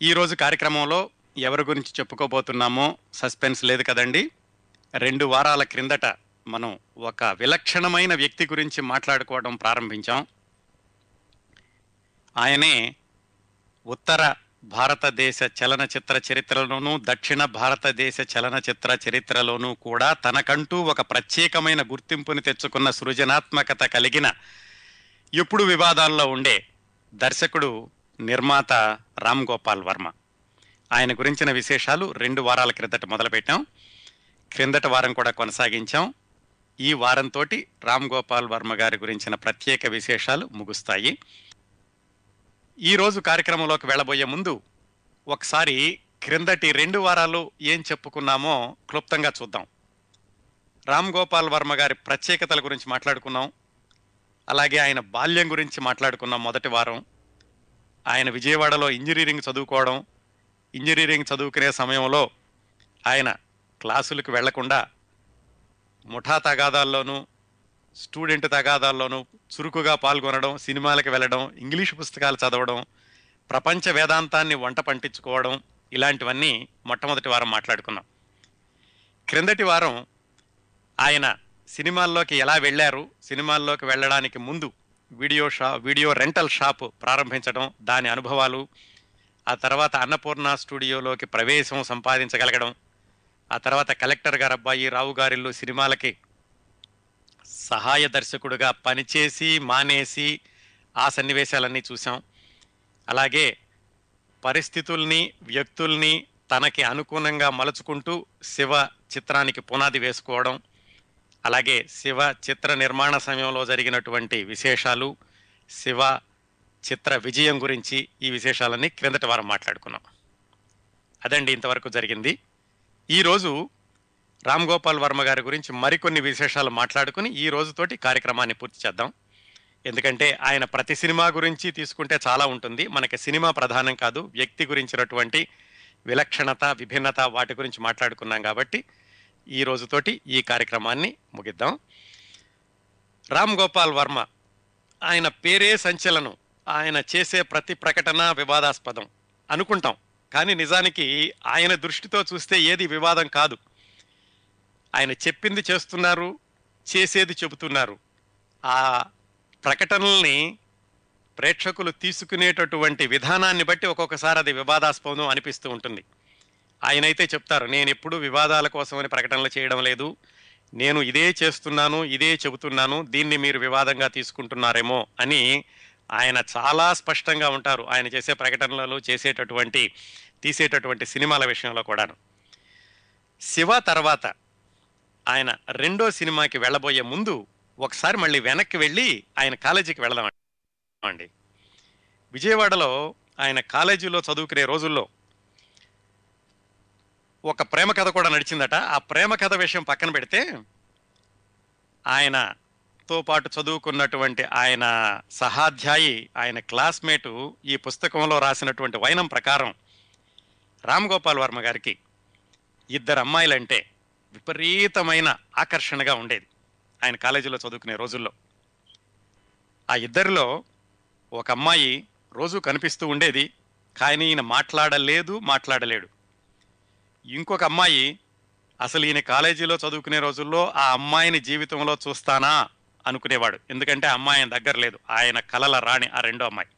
ఈరోజు కార్యక్రమంలో ఎవరి గురించి చెప్పుకోబోతున్నామో సస్పెన్స్ లేదు కదండి. 2 వారాల క్రిందట మనం ఒక విలక్షణమైన వ్యక్తి గురించి మాట్లాడుకోవడం ప్రారంభించాం. ఆయనే ఉత్తర భారతదేశ చలనచిత్ర చరిత్రలోనూ, దక్షిణ భారతదేశ చలనచిత్ర చరిత్రలోనూ కూడా తనకంటూ ఒక ప్రత్యేకమైన గుర్తింపుని తెచ్చుకున్న సృజనాత్మకత కలిగిన, ఎప్పుడు వివాదాల్లో ఉండే దర్శకుడు, నిర్మాత రామ్ గోపాల్ వర్మ. ఆయన గురించిన విశేషాలు 2 వారాల క్రిందట మొదలుపెట్టాం. క్రిందటి వారం కూడా కొనసాగించాం. ఈ వారంతోటి రామ్ గోపాల్ వర్మ గారి గురించిన ప్రత్యేక విశేషాలు ముగుస్తాయి. ఈరోజు కార్యక్రమంలోకి వెళ్ళబోయే ముందు ఒకసారి క్రిందటి 2 వారాలు ఏం చెప్పుకున్నామో క్లుప్తంగా చూద్దాం. రామ్ గోపాల్ వర్మ గారి ప్రత్యేకతల గురించి మాట్లాడుకున్నాం. అలాగే ఆయన బాల్యం గురించి మాట్లాడుకున్నాం మొదటి వారం. ఆయన విజయవాడలో ఇంజనీరింగ్ చదువుకోవడం, ఇంజనీరింగ్ చదువుకునే సమయంలో ఆయన క్లాసులకు వెళ్లకుండా ముఠా తగాదాల్లోనూ, స్టూడెంట్ తగాదాల్లోనూ చురుకుగా పాల్గొనడం, సినిమాలకు వెళ్ళడం, ఇంగ్లీష్ పుస్తకాలు చదవడం, ప్రపంచ వేదాంతాన్ని వంట పండించుకోవడం, ఇలాంటివన్నీ మొట్టమొదటి వారం మాట్లాడుకున్నాం. క్రిందటి వారం ఆయన సినిమాల్లోకి ఎలా వెళ్ళారు, సినిమాల్లోకి వెళ్ళడానికి ముందు వీడియో రెంటల్ షాప్ ప్రారంభించడం, దాని అనుభవాలు, ఆ తర్వాత అన్నపూర్ణ స్టూడియోలోకి ప్రవేశం సంపాదించగలగడం, ఆ తర్వాత కలెక్టర్ గారు అబ్బాయి, రావు గారిల్లు సినిమాలకి సహాయ దర్శకుడుగా పనిచేసి మానేసి ఆ సన్నివేశాలన్నీ చూసాం. అలాగే పరిస్థితుల్ని, వ్యక్తుల్ని తనకి అనుగుణంగా మలుచుకుంటూ శివ చిత్రానికి పునాది వేసుకోవడం, అలాగే శివ చిత్ర నిర్మాణ సమయంలో జరిగినటువంటి విశేషాలు, శివ చిత్ర విజయం గురించి ఈ విశేషాలన్నీ క్రిందటి వారం మాట్లాడుకున్నాం. అదండి ఇంతవరకు జరిగింది. ఈరోజు రామ్ గోపాల్ వర్మ గారి గురించి మరికొన్ని విశేషాలు మాట్లాడుకుని ఈ రోజుతోటి కార్యక్రమాన్ని పూర్తి చేద్దాం. ఎందుకంటే ఆయన ప్రతి సినిమా గురించి తీసుకుంటే చాలా ఉంటుంది. మనకి సినిమా ప్రధానం కాదు, వ్యక్తి గురించినటువంటి విలక్షణత, విభిన్నత, వాటి గురించి మాట్లాడుకున్నాం కాబట్టి ఈ రోజుతోటి ఈ కార్యక్రమాన్ని ముగిద్దాం. రామ్ గోపాల్ వర్మ, ఆయన పేరే సంచలనం. ఆయన చేసే ప్రతి ప్రకటన వివాదాస్పదం అనుకుంటాం, కానీ నిజానికి ఆయన దృష్టితో చూస్తే ఏది వివాదం కాదు. ఆయన చెప్పింది చేస్తున్నారు, చేసేది చెబుతున్నారు. ఆ ప్రకటనల్ని ప్రేక్షకులు తీసుకునేటటువంటి విధానాన్ని బట్టి ఒక్కొక్కసారి అది వివాదాస్పదం అనిపిస్తూ ఉంటుంది. ఆయనైతే చెప్తారు, నేను ఎప్పుడు వివాదాల కోసమని ప్రకటనలు చేయడం లేదు, నేను ఇదే చేస్తున్నాను, ఇదే చెబుతున్నాను, దీన్ని మీరు వివాదంగా తీసుకుంటున్నారేమో అని ఆయన చాలా స్పష్టంగా ఉంటారు. ఆయన చేసే ప్రకటనలలో, తీసేటటువంటి సినిమాల విషయంలో కూడాను. శివ తర్వాత ఆయన రెండో సినిమాకి వెళ్ళబోయే ముందు ఒకసారి మళ్ళీ వెనక్కి వెళ్ళి ఆయన కాలేజీకి వెళదామండి. విజయవాడలో ఆయన కాలేజీలో చదువుకునే రోజుల్లో ఒక ప్రేమ కథ కూడా నడిచిందట. ఆ ప్రేమ కథ విషయం పక్కన పెడితే, ఆయనతో పాటు చదువుకున్నటువంటి ఆయన సహాధ్యాయి, ఆయన క్లాస్మేటు ఈ పుస్తకంలో రాసినటువంటి వైనం ప్రకారం రామ్ గోపాల్ వర్మ గారికి 2 అమ్మాయిలంటే విపరీతమైన ఆకర్షణగా ఉండేది ఆయన కాలేజీలో చదువుకునే రోజుల్లో. ఆ 2లో ఒక అమ్మాయి రోజు కనిపిస్తూ ఉండేది, కానీ ఈయన మాట్లాడలేడు. ఇంకొక అమ్మాయి, అసలు ఈయన కాలేజీలో చదువుకునే రోజుల్లో ఆ అమ్మాయిని జీవితంలో చూస్తానా అనుకునేవాడు. ఎందుకంటే ఆ అమ్మాయి ఆయన దగ్గర లేదు, ఆయన కలల రాణి ఆ రెండో అమ్మాయి.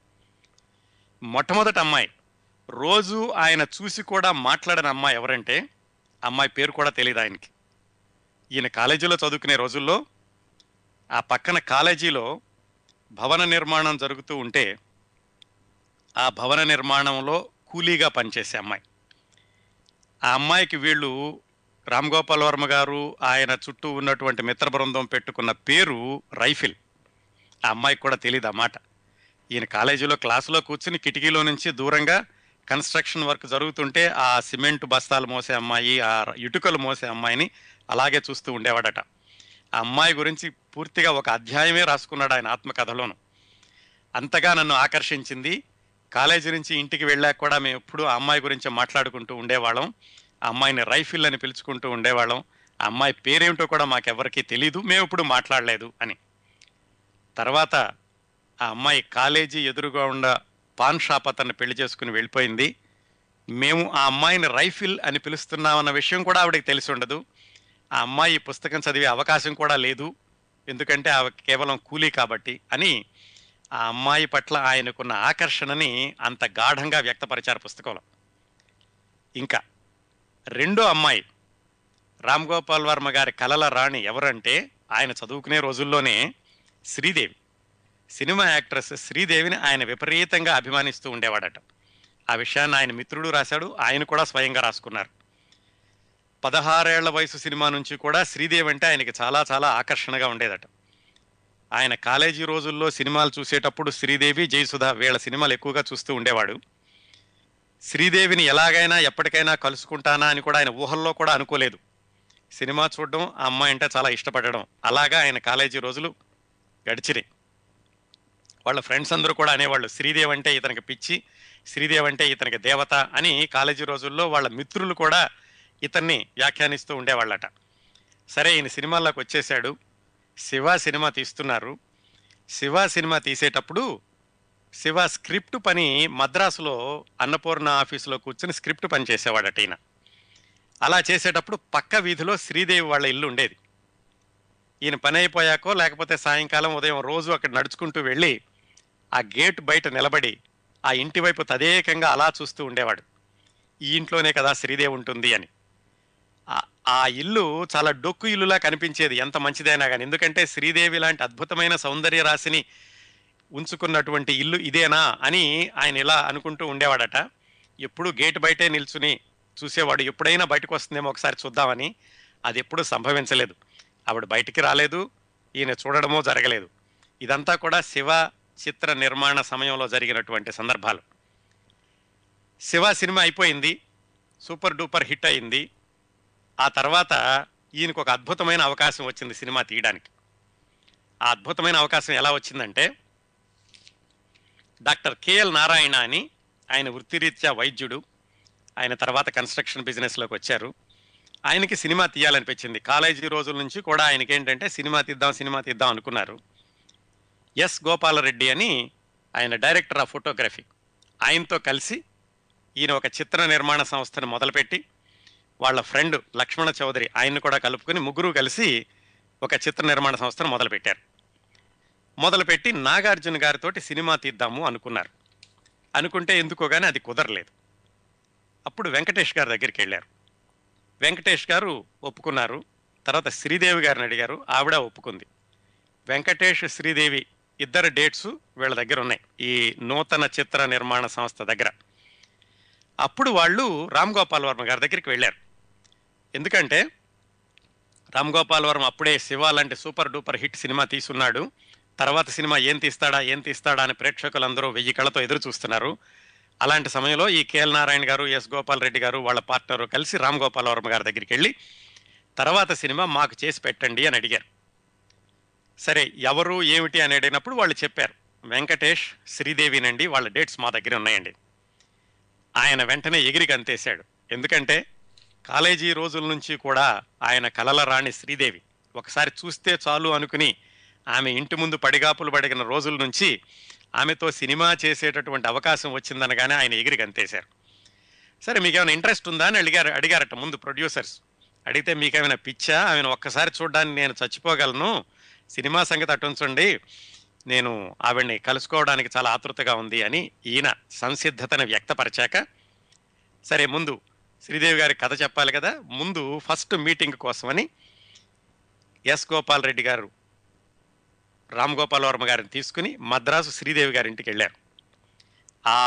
మొట్టమొదటి అమ్మాయి, రోజు ఆయన చూసి కూడా మాట్లాడిన అమ్మాయి ఎవరంటే, అమ్మాయి పేరు కూడా తెలియదు ఆయనకి. ఈయన కాలేజీలో చదువుకునే రోజుల్లో ఆ పక్కన కాలేజీలో భవన నిర్మాణం జరుగుతూ ఉంటే, ఆ భవన నిర్మాణంలో కూలీగా పనిచేసే అమ్మాయి. ఆ అమ్మాయికి వీళ్ళు, రామ్ గోపాల్ వర్మ గారు ఆయన చుట్టూ ఉన్నటువంటి మిత్ర బృందం పెట్టుకున్న పేరు రైఫిల్. ఆ అమ్మాయికి కూడా తెలియదు ఆ మాట. ఈయన కాలేజీలో క్లాసులో కూర్చుని కిటికీలో నుంచి దూరంగా కన్స్ట్రక్షన్ వర్క్ జరుగుతుంటే ఆ సిమెంట్ బస్తాలు మోసే అమ్మాయి, ఆ ఇటుకలు మోసే అమ్మాయిని అలాగే చూస్తూ ఉండేవాడట. ఆ అమ్మాయి గురించి పూర్తిగా ఒక అధ్యాయమే రాసుకున్నాడు ఆయన ఆత్మకథలోను. అంతగా నన్ను ఆకర్షించింది, కాలేజీ నుంచి ఇంటికి వెళ్ళాక కూడా మేము ఎప్పుడూ ఆ అమ్మాయి గురించి మాట్లాడుకుంటూ ఉండేవాళ్ళం, ఆ అమ్మాయిని రైఫిల్ అని పిలుచుకుంటూ ఉండేవాళ్ళం, ఆ అమ్మాయి పేరేమిటో కూడా మాకెవ్వరికీ తెలీదు, మేము ఎప్పుడు మాట్లాడలేదు అని. తర్వాత ఆ అమ్మాయి కాలేజీ ఎదురుగా ఉన్న పాన్ షాప్ అతన్ని పెళ్లి చేసుకుని వెళ్ళిపోయింది. మేము ఆ అమ్మాయిని రైఫిల్ అని పిలుస్తున్నామన్న విషయం కూడా ఆవిడకి తెలిసి ఉండదు. ఆ అమ్మాయి ఈ పుస్తకం చదివే అవకాశం కూడా లేదు. ఎందుకంటే ఆమె కేవలం కూలీ కాబట్టి అని ఆ అమ్మాయి పట్ల ఆయనకున్న ఆకర్షణని అంత గాఢంగా వ్యక్తపరిచారు పుస్తకంలో. ఇంకా రెండో అమ్మాయి రామ్ గోపాల్ వర్మ గారి కలల రాణి ఎవరంటే ఆయన చదువుకునే రోజుల్లోనే శ్రీదేవి. సినిమా యాక్ట్రెస్ శ్రీదేవిని ఆయన విపరీతంగా అభిమానిస్తూ ఉండేవాడట. ఆ విషయాన్ని ఆయన మిత్రుడు రాశాడు. ఆయన కూడా స్వయంగా రాసుకున్నారు. 16 ఏళ్ల వయసు సినిమా నుంచి కూడా శ్రీదేవి అంటే ఆయనకి చాలా చాలా ఆకర్షణగా ఉండేదట. ఆయన కాలేజీ రోజుల్లో సినిమాలు చూసేటప్పుడు శ్రీదేవి, జయసుధ వీళ్ళ సినిమాలు ఎక్కువగా చూస్తూ ఉండేవాడు. శ్రీదేవిని ఎలాగైనా ఎప్పటికైనా కలుసుకుంటానా అని కూడా ఆయన ఊహల్లో కూడా అనుకోలేదు. సినిమా చూడడం, ఆ అమ్మాయి అంటే చాలా ఇష్టపడడం, అలాగా ఆయన కాలేజీ రోజులు గడిచినాయి. వాళ్ళ ఫ్రెండ్స్ అందరూ కూడా అనేవాళ్ళు శ్రీదేవి అంటే ఇతనికి పిచ్చి, శ్రీదేవి అంటే ఇతనికి దేవత అని. కాలేజీ రోజుల్లో వాళ్ళ మిత్రులు కూడా ఇతన్ని వ్యాఖ్యానిస్తూ ఉండేవాళ్ళట. సరే, ఈయన సినిమాల్లోకి వచ్చేశాడు. శివ సినిమా తీస్తున్నారు. శివ సినిమా తీసేటప్పుడు శివ స్క్రిప్ట్ పని మద్రాసులో అన్నపూర్ణ ఆఫీసులో కూర్చుని స్క్రిప్ట్ పని చేసేవాడట ఈయన. అలా చేసేటప్పుడు పక్క వీధిలో శ్రీదేవి వాళ్ళ ఇల్లు ఉండేది. ఈయన పని అయిపోయాకో లేకపోతే సాయంకాలం ఉదయం రోజు అక్కడ నడుచుకుంటూ వెళ్ళి ఆ గేట్ బయట నిలబడి ఆ ఇంటి వైపు తదేకంగా అలా చూస్తూ ఉండేవాడు. ఈ ఇంట్లోనే కదా శ్రీదేవి ఉంటుంది అని. ఆ ఇల్లు చాలా డొక్కు ఇల్లులా కనిపించేది, ఎంత మంచిదైనా కానీ. ఎందుకంటే శ్రీదేవి లాంటి అద్భుతమైన సౌందర్య రాశిని ఉంచుకున్నటువంటి ఇల్లు ఇదేనా అని ఆయన ఇలా అనుకుంటూ ఉండేవాడట. ఎప్పుడు గేట్ బయటే నిల్చుని చూసేవాడు, ఎప్పుడైనా బయటకు వస్తుందేమో ఒకసారి చూద్దామని. అది ఎప్పుడూ సంభవించలేదు. ఆవిడ బయటికి రాలేదు, ఈయన చూడడమో జరగలేదు. ఇదంతా కూడా శివ చిత్ర నిర్మాణ సమయంలో జరిగినటువంటి సందర్భాలు. శివ సినిమా అయిపోయింది, సూపర్ డూపర్ హిట్ అయింది. ఆ తర్వాత ఈయనకు ఒక అద్భుతమైన అవకాశం వచ్చింది సినిమా తీయడానికి. ఆ అద్భుతమైన అవకాశం ఎలా వచ్చిందంటే, డాక్టర్ కేఎల్ నారాయణ అని, ఆయన వృత్తిరీత్యా వైద్యుడు. ఆయన తర్వాత కన్స్ట్రక్షన్ బిజినెస్లోకి వచ్చారు. ఆయనకి సినిమా తీయాలనిపించింది. కాలేజీ రోజుల నుంచి కూడా ఆయనకి ఏంటంటే సినిమా తీద్దాం అనుకున్నారు. ఎస్ గోపాలరెడ్డి అని ఆయన డైరెక్టర్ ఆఫ్ ఫోటోగ్రఫీ, ఆయనతో కలిసి ఈయన ఒక చిత్ర నిర్మాణ సంస్థను మొదలుపెట్టి, వాళ్ళ ఫ్రెండ్ లక్ష్మణ చౌదరి ఆయన్ని కూడా కలుపుకొని ముగ్గురు కలిసి ఒక చిత్ర నిర్మాణ సంస్థను మొదలుపెట్టారు. మొదలుపెట్టి నాగార్జున గారితో సినిమా తీద్దాము అనుకున్నారు. అనుకుంటే ఎందుకో కానీ అది కుదరలేదు. అప్పుడు వెంకటేష్ గారి దగ్గరికి వెళ్ళారు. వెంకటేష్ గారు ఒప్పుకున్నారు. తర్వాత శ్రీదేవి గారిని అడిగారు, ఆవిడ ఒప్పుకుంది. వెంకటేష్, శ్రీదేవి ఇద్దరు డేట్స్ వీళ్ళ దగ్గర ఉన్నాయి ఈ నూతన చిత్ర నిర్మాణ సంస్థ దగ్గర. అప్పుడు వాళ్ళు రామ్ గోపాల్ వర్మ గారి దగ్గరికి వెళ్ళారు. ఎందుకంటే రామ్ గోపాల్ వర్మ అప్పుడే శివ లాంటి సూపర్ డూపర్ హిట్ సినిమా తీసున్నాడు. తర్వాత సినిమా ఏం తీస్తాడా అని ప్రేక్షకులందరూ 1000 కళ్ళతో ఎదురు చూస్తున్నారు. అలాంటి సమయంలో ఈ కేఎల్ నారాయణ గారు, ఎస్ గోపాల్ రెడ్డి గారు వాళ్ళ పార్ట్నర్ కలిసి రామ్ గోపాల్ వర్మ గారి దగ్గరికి వెళ్ళి తర్వాత సినిమా మాకు చేసి పెట్టండి అని అడిగారు. సరే, ఎవరు ఏమిటి అని అడిగినప్పుడు వాళ్ళు చెప్పారు, వెంకటేష్, శ్రీదేవినండి, వాళ్ళ డేట్స్ మా దగ్గర ఉన్నాయండి. ఆయన వెంటనే ఎగిరి గంతేశాడు. ఎందుకంటే కాలేజీ రోజుల నుంచి కూడా ఆయన కలల రాణి శ్రీదేవి. ఒకసారి చూస్తే చాలు అనుకుని ఆమె ఇంటి ముందు పడిగాపులు పడిగిన రోజుల నుంచి ఆమెతో సినిమా చేసేటటువంటి అవకాశం వచ్చిందనగానే ఆయన ఎగిరి గంతేశారు. సరే, మీకేమైనా ఇంట్రెస్ట్ ఉందా అని అడిగారట ముందు ప్రొడ్యూసర్స్. అడిగితే మీకేమైనా పిచ్చా, ఆమెను ఒక్కసారి చూడడానికి నేను చచ్చిపోగలను, సినిమా సంగతి అటుంచండి, నేను ఆవిడ్ని కలుసుకోవడానికి చాలా ఆతృతగా ఉంది అని ఈయన సంసిద్ధతను వ్యక్తపరిచాక, సరే ముందు శ్రీదేవి గారి కథ చెప్పాలి కదా, ముందు ఫస్ట్ మీటింగ్ కోసమని ఎస్ గోపాల్ రెడ్డి గారు రామ్ గోపాల్ వర్మ గారిని తీసుకుని మద్రాసు శ్రీదేవి గారి ఇంటికి వెళ్ళారు. ఆ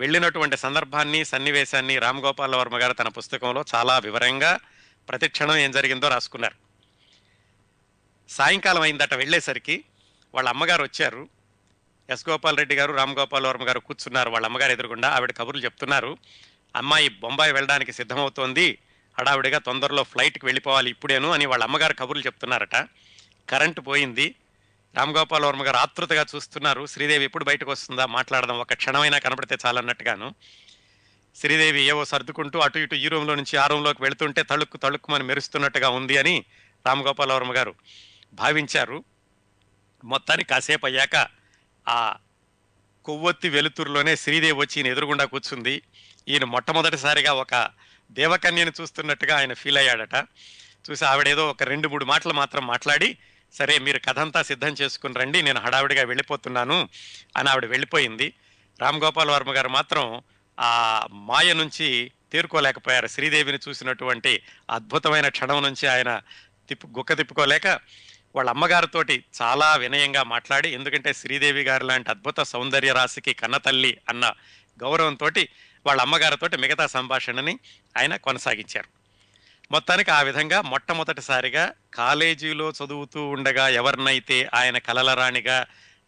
వెళ్ళినటువంటి సందర్భాన్ని, సన్నివేశాన్ని రామ్ గోపాల్ వర్మ గారు తన పుస్తకంలో చాలా వివరంగా ప్రతి క్షణం ఏం జరిగిందో రాసుకున్నారు. సాయంకాలం అయిందట వెళ్ళేసరికి. వాళ్ళ అమ్మగారు వచ్చారు. ఎస్ గోపాల్ రెడ్డి గారు, రామ్ గోపాల్ వర్మ గారు కూర్చున్నారు వాళ్ళ అమ్మగారు ఎదురుగుండా. ఆవిడ కబుర్లు చెప్తున్నారు. అమ్మాయి బొంబాయి వెళ్ళడానికి సిద్ధమవుతోంది, హడావిడిగా తొందరలో ఫ్లైట్కి వెళ్ళిపోవాలి ఇప్పుడేను అని వాళ్ళ అమ్మగారు కబుర్లు చెప్తున్నారట. కరెంటు పోయింది. రామ్ గోపాల్ వర్మ గారు ఆతృతగా చూస్తున్నారు, శ్రీదేవి ఎప్పుడు బయటకు వస్తుందా, మాట్లాడదాం, ఒక క్షణమైనా కనపడితే చాలన్నట్టుగాను. శ్రీదేవి ఏవో సర్దుకుంటూ అటు ఇటు ఈ రూమ్లో నుంచి ఆ రూమ్లోకి వెళుతుంటే తళుక్కుమని మెరుస్తున్నట్టుగా ఉంది అని రామ్ గోపాల్ వర్మ గారు భావించారు. మొత్తానికి కాసేపు అయ్యాక ఆ కొవ్వొత్తి వెలుతురులోనే శ్రీదేవి వచ్చి ఈయన ఎదురుగుండా కూర్చుంది. ఈయన మొట్టమొదటిసారిగా ఒక దేవకన్యను చూస్తున్నట్టుగా ఆయన ఫీల్ అయ్యాడట. చూసి ఆవిడేదో ఒక 2-3 మాటలు మాత్రం మాట్లాడి, సరే మీరు కథంతా సిద్ధం చేసుకుని రండి, నేను హడావిడిగా వెళ్ళిపోతున్నాను అని ఆవిడ వెళ్ళిపోయింది. రామ్ గోపాల్ వర్మ గారు మాత్రం ఆ మాయ నుంచి తేరుకోలేకపోయారు. శ్రీదేవిని చూసినటువంటి అద్భుతమైన క్షణం నుంచి ఆయన గుక్క తిప్పుకోలేక వాళ్ళ అమ్మగారితోటి చాలా వినయంగా మాట్లాడి, ఎందుకంటే శ్రీదేవి గారు లాంటి అద్భుత సౌందర్య రాశికి కన్నతల్లి అన్న గౌరవంతో వాళ్ళ అమ్మగారితోటి మిగతా సంభాషణని ఆయన కొనసాగించారు. మొత్తానికి ఆ విధంగా మొట్టమొదటిసారిగా కాలేజీలో చదువుతూ ఉండగా ఎవరినైతే ఆయన కలల రాణిగా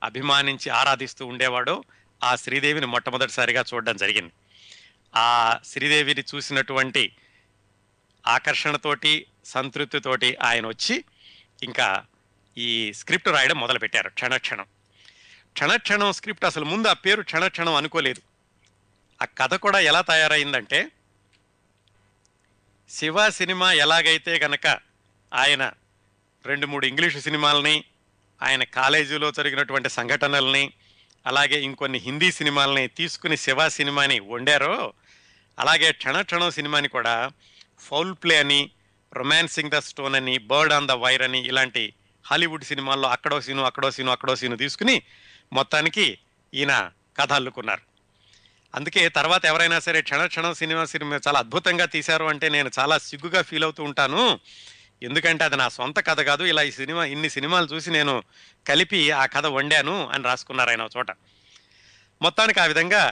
అభిమానించి ఆరాధిస్తూ ఉండేవాడో ఆ శ్రీదేవిని మొట్టమొదటిసారిగా చూడడం జరిగింది. ఆ శ్రీదేవిని చూసినటువంటి ఆకర్షణతోటి సంతృప్తితోటి ఆయన వచ్చి ఇంకా ఈ స్క్రిప్ట్ రాయడం మొదలుపెట్టారు. క్షణక్షణం క్షణక్షణం స్క్రిప్ట్ అసలు ముందు ఆ పేరు క్షణక్షణం అనుకోలేదు. ఆ కథ కూడా ఎలా తయారైందంటే, శివ సినిమా ఎలాగైతే గనక ఆయన 2-3 ఇంగ్లీషు సినిమాలని, ఆయన కాలేజీలో జరిగినటువంటి సంఘటనల్ని, అలాగే ఇంకొన్ని హిందీ సినిమాలని తీసుకుని శివ సినిమాని వండారో, అలాగే క్షణక్షణం సినిమాని కూడా ఫౌల్ ప్లే అని, రొమాన్సింగ్ ద స్టోన్ అని, బర్డ్ ఆన్ ద వైర్ అని ఇలాంటి హాలీవుడ్ సినిమాల్లో అక్కడో సీను తీసుకుని మొత్తానికి ఈయన కథ అల్లుకున్నారు. అందుకే తర్వాత ఎవరైనా సరే క్షణక్షణం సినిమా చాలా అద్భుతంగా తీశారు అంటే నేను చాలా సిగ్గుగా ఫీల్ అవుతూ ఉంటాను. ఎందుకంటే అది నా సొంత కథ కాదు, ఇలా ఇన్ని సినిమాలు చూసి నేను కలిపి ఆ కథ వండాను అని రాసుకున్నారు ఆయన చోట. మొత్తానికి ఆ విధంగా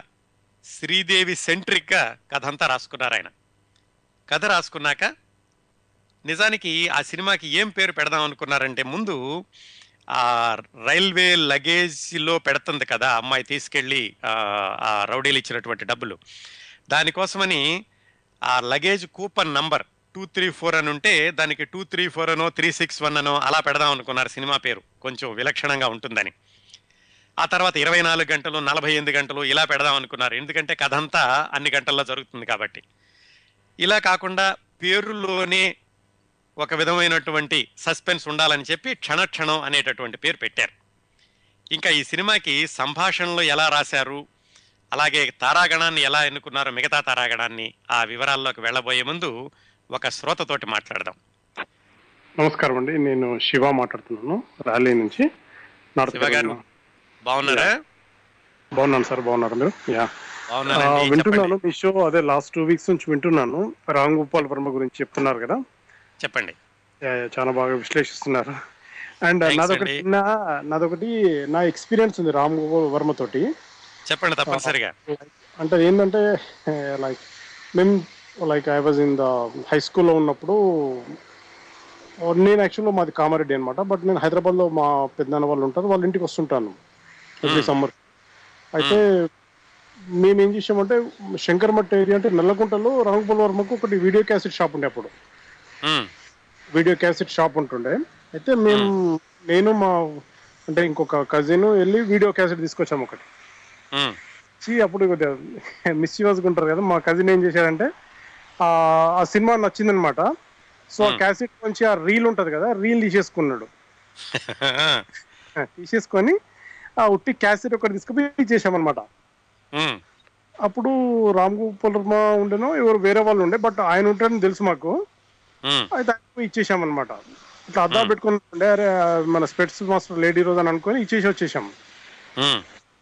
శ్రీదేవి సెంట్రిక్గా కథ అంతా రాసుకున్నారు ఆయన. కథ రాసుకున్నాక నిజానికి ఆ సినిమాకి ఏం పేరు పెడదాం అనుకున్నారంటే, ముందు ఆ రైల్వే లగేజ్లో పెడుతుంది కదా అమ్మాయి తీసుకెళ్ళి ఆ రౌడీలు ఇచ్చినటువంటి డబ్బులు, దానికోసమని ఆ లగేజ్ కూపన్ నంబర్ 234 అని ఉంటే దానికి 234 అనో 361 అనో అలా పెడదాం అనుకున్నారు సినిమా పేరు, కొంచెం విలక్షణంగా ఉంటుందని. ఆ తర్వాత 24 గంటలు 48 గంటలు ఇలా పెడదాం అనుకున్నారు, ఎందుకంటే కథ అంతా అన్ని గంటల్లో జరుగుతుంది కాబట్టి. ఇలా కాకుండా పేరులోనే ఒక విధమైనటువంటి సస్పెన్స్ ఉండాలని చెప్పి క్షణక్షణం అనేటటువంటి పేరు పెట్టారు. ఇంకా ఈ సినిమాకి సంభాషణలు ఎలా రాశారు, అలాగే తారాగణాన్ని ఎలా ఎన్నుకున్నారో మిగతా తారాగణాన్ని ఆ వివరాల్లోకి వెళ్ళబోయే ముందు ఒక శ్రోతతోటి మాట్లాడదాం. నమస్కారం అండి, నేను శివ మాట్లాడుతున్నాను ర్యాలీ నుంచి. శివ గారు బాగున్నారా? బాగున్నాను సార్, బాగున్నారు మీరు? వింటున్నాను మీ షో, అదే లాస్ట్ 2 వీక్స్ నుంచి వింటున్నాను. రామ్ గోపాల్ వర్మ గురించి చెప్తున్నారు కదా, చెప్పండి. చాలా బాగా విశ్లేషిస్తున్నారు. అండ్ నాదొకటి నా ఎక్స్పీరియన్స్ ఉంది రామ్ గోపాల్ వర్మ తోటి. చెప్పండి తప్పనిసరిగా. అంటే ఏంటంటే మేము I was in the high స్కూల్లో ఉన్నప్పుడు, నేను యాక్చువల్గా మాది కామారెడ్డి అనమాట, బట్ నేను హైదరాబాద్లో మా పెద్దనాన్న వాళ్ళు ఉంటారు, వాళ్ళ ఇంటికి వస్తుంటాను ఎవ్రీ సమ్మర్. అయితే మేము ఏం చేసామంటే, శంకర్మఠ్ ఏరియా అంటే నల్లకుంటలో రామ్ గోపాల్ వర్మకు ఒకటి వీడియో క్యాసెట్ షాప్ ఉండే, అప్పుడు వీడియో క్యాసెట్ షాప్ ఉంటుండే. అయితే నేను మా అంటే ఇంకొక కజిన్ వెళ్ళి వీడియో క్యాసెట్ తీసుకొచ్చాము ఒకటి. అప్పుడు మిస్యూజ్గా ఉంటారు కదా, మా కజిన్ ఏం చేశాడంటే ఆ సినిమా నచ్చిందనమాట. సో ఆ క్యాసెట్ నుంచి ఆ రీల్ ఉంటది కదా, రీల్ తీసేసుకున్నాడు. తీసేసుకొని ఆ ఉట్టి క్యాసెట్ ఒకటి తీసుకుపోయి ఇచ్చేసామన్నమాట. అప్పుడు రామ్ గోపాల్ వర్మ ఉండేనో ఎవరు వేరే వాళ్ళు ఉండే, బట్ ఆయన ఉంటాడని తెలుసు మాకు. అయితే ఇచ్చేసామన్నమాట. ఇట్లా అద్దా పెట్టుకుని ఉండే, అరే మన స్పెట్స్ మాస్టర్ లేడీ రోజు అని అనుకొని వచ్చేసాం.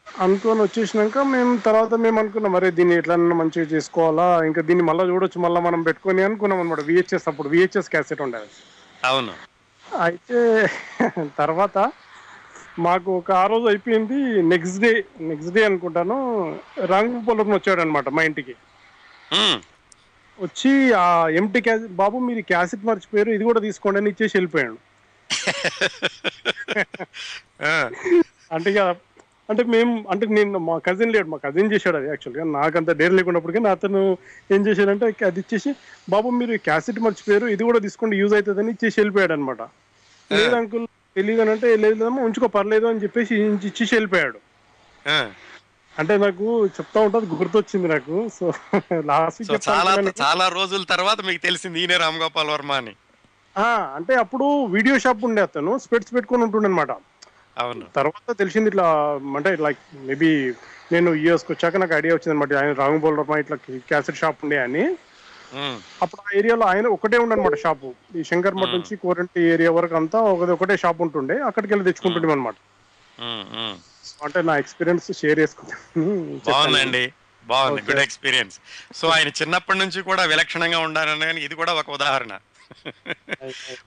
అనుకొని వచ్చేసినాక మేము అనుకున్నాం, మరి దీన్ని ఎట్లా మంచిగా చేసుకోవాలా, ఇంకా దీన్ని మళ్ళీ చూడొచ్చు, మళ్ళీ మనం పెట్టుకొని అనుకున్నాం అనమాట. అప్పుడు విహెచ్ఎస్ క్యాసెట్ ఉండేది. అవును. అయితే తర్వాత మాకు ఒక ఆ రోజు అయిపోయింది. నెక్స్ట్ డే అనుకుంటాను, రామ్ గోపాల్ వర్మ వచ్చాడు అనమాట మా ఇంటికి. వచ్చి ఆ ఎంటీ క్యాసెట్, బాబు మీరు క్యాసెట్ మర్చిపోయారు, ఇది కూడా తీసుకోండి అని ఇచ్చేసి వెళ్ళిపోయాడు. అంటే నేను మా కజిన్ లేడు, మా కజిన్ చేశాడు అది. యాక్చువల్గా నాకంత డేర్ లేకున్నప్పటికీ అతను ఏం చేశాడంటే అది ఇచ్చేసి, బాబు మీరు క్యాసెట్ మర్చిపోయారు, ఇది కూడా తీసుకోండి యూజ్ అవుతుందని ఇచ్చేసి వెళ్ళిపోయాడు అనమాట. లేదు అంకుల్ తెలియదు అని అంటే, లేదమ్మా ఉంచుకో పర్లేదు అని చెప్పేసి ఇచ్చేసి వెళ్ళిపోయాడు. అంటే నాకు చెప్తా ఉంటుంది, గుర్తొచ్చింది నాకు. సో లాస్ట్ వీక్ చాలా రోజుల తర్వాత మీకు తెలిసింది ఈయన రామ్ గోపాల్ వర్మ అని. అంటే అప్పుడు వీడియో షాప్ ఉండే, అతను స్పెట్స్ పెట్టుకొని ఉంటుండే అనమాట. అవును. తర్వాత తెలిసింది ఇట్లా, అంటే లైక్ మేబీ నేను యూఎస్కి వచ్చాక నాకు ఐడియా వచ్చింది అనమాట. ఆయన రాంగోపాల్ వర్మ ఇట్లా క్యాసెట్ షాప్ ఉండే అని. హ్మ్. అప్పుడు ఆ ఏరియాలో ఆయన ఒకటే ఉండనమాట షాపు. ఈ శంకర్ మఠ్ హ్మ్. నుంచి కోరంటి ఏరియా వరకు అంతా ఒకటే షాప్ ఉంటుండే. అక్కడికి వెళ్ళి హ్మ్. తెచ్చుకుంటుండే అనమాట. హ్మ్. హ్మ్. అంటే నా ఎక్స్పీరియన్స్ షేర్ చేసుకుంటాను, చెప్పాను నేను. బావుందండి. బావుంది. ఓకే. Good experience. సో, ఆయన చిన్నప్పటి నుంచి కూడా విలక్షణంగా ఉండారనని ఇది కూడా ఒక ఉదాహరణ.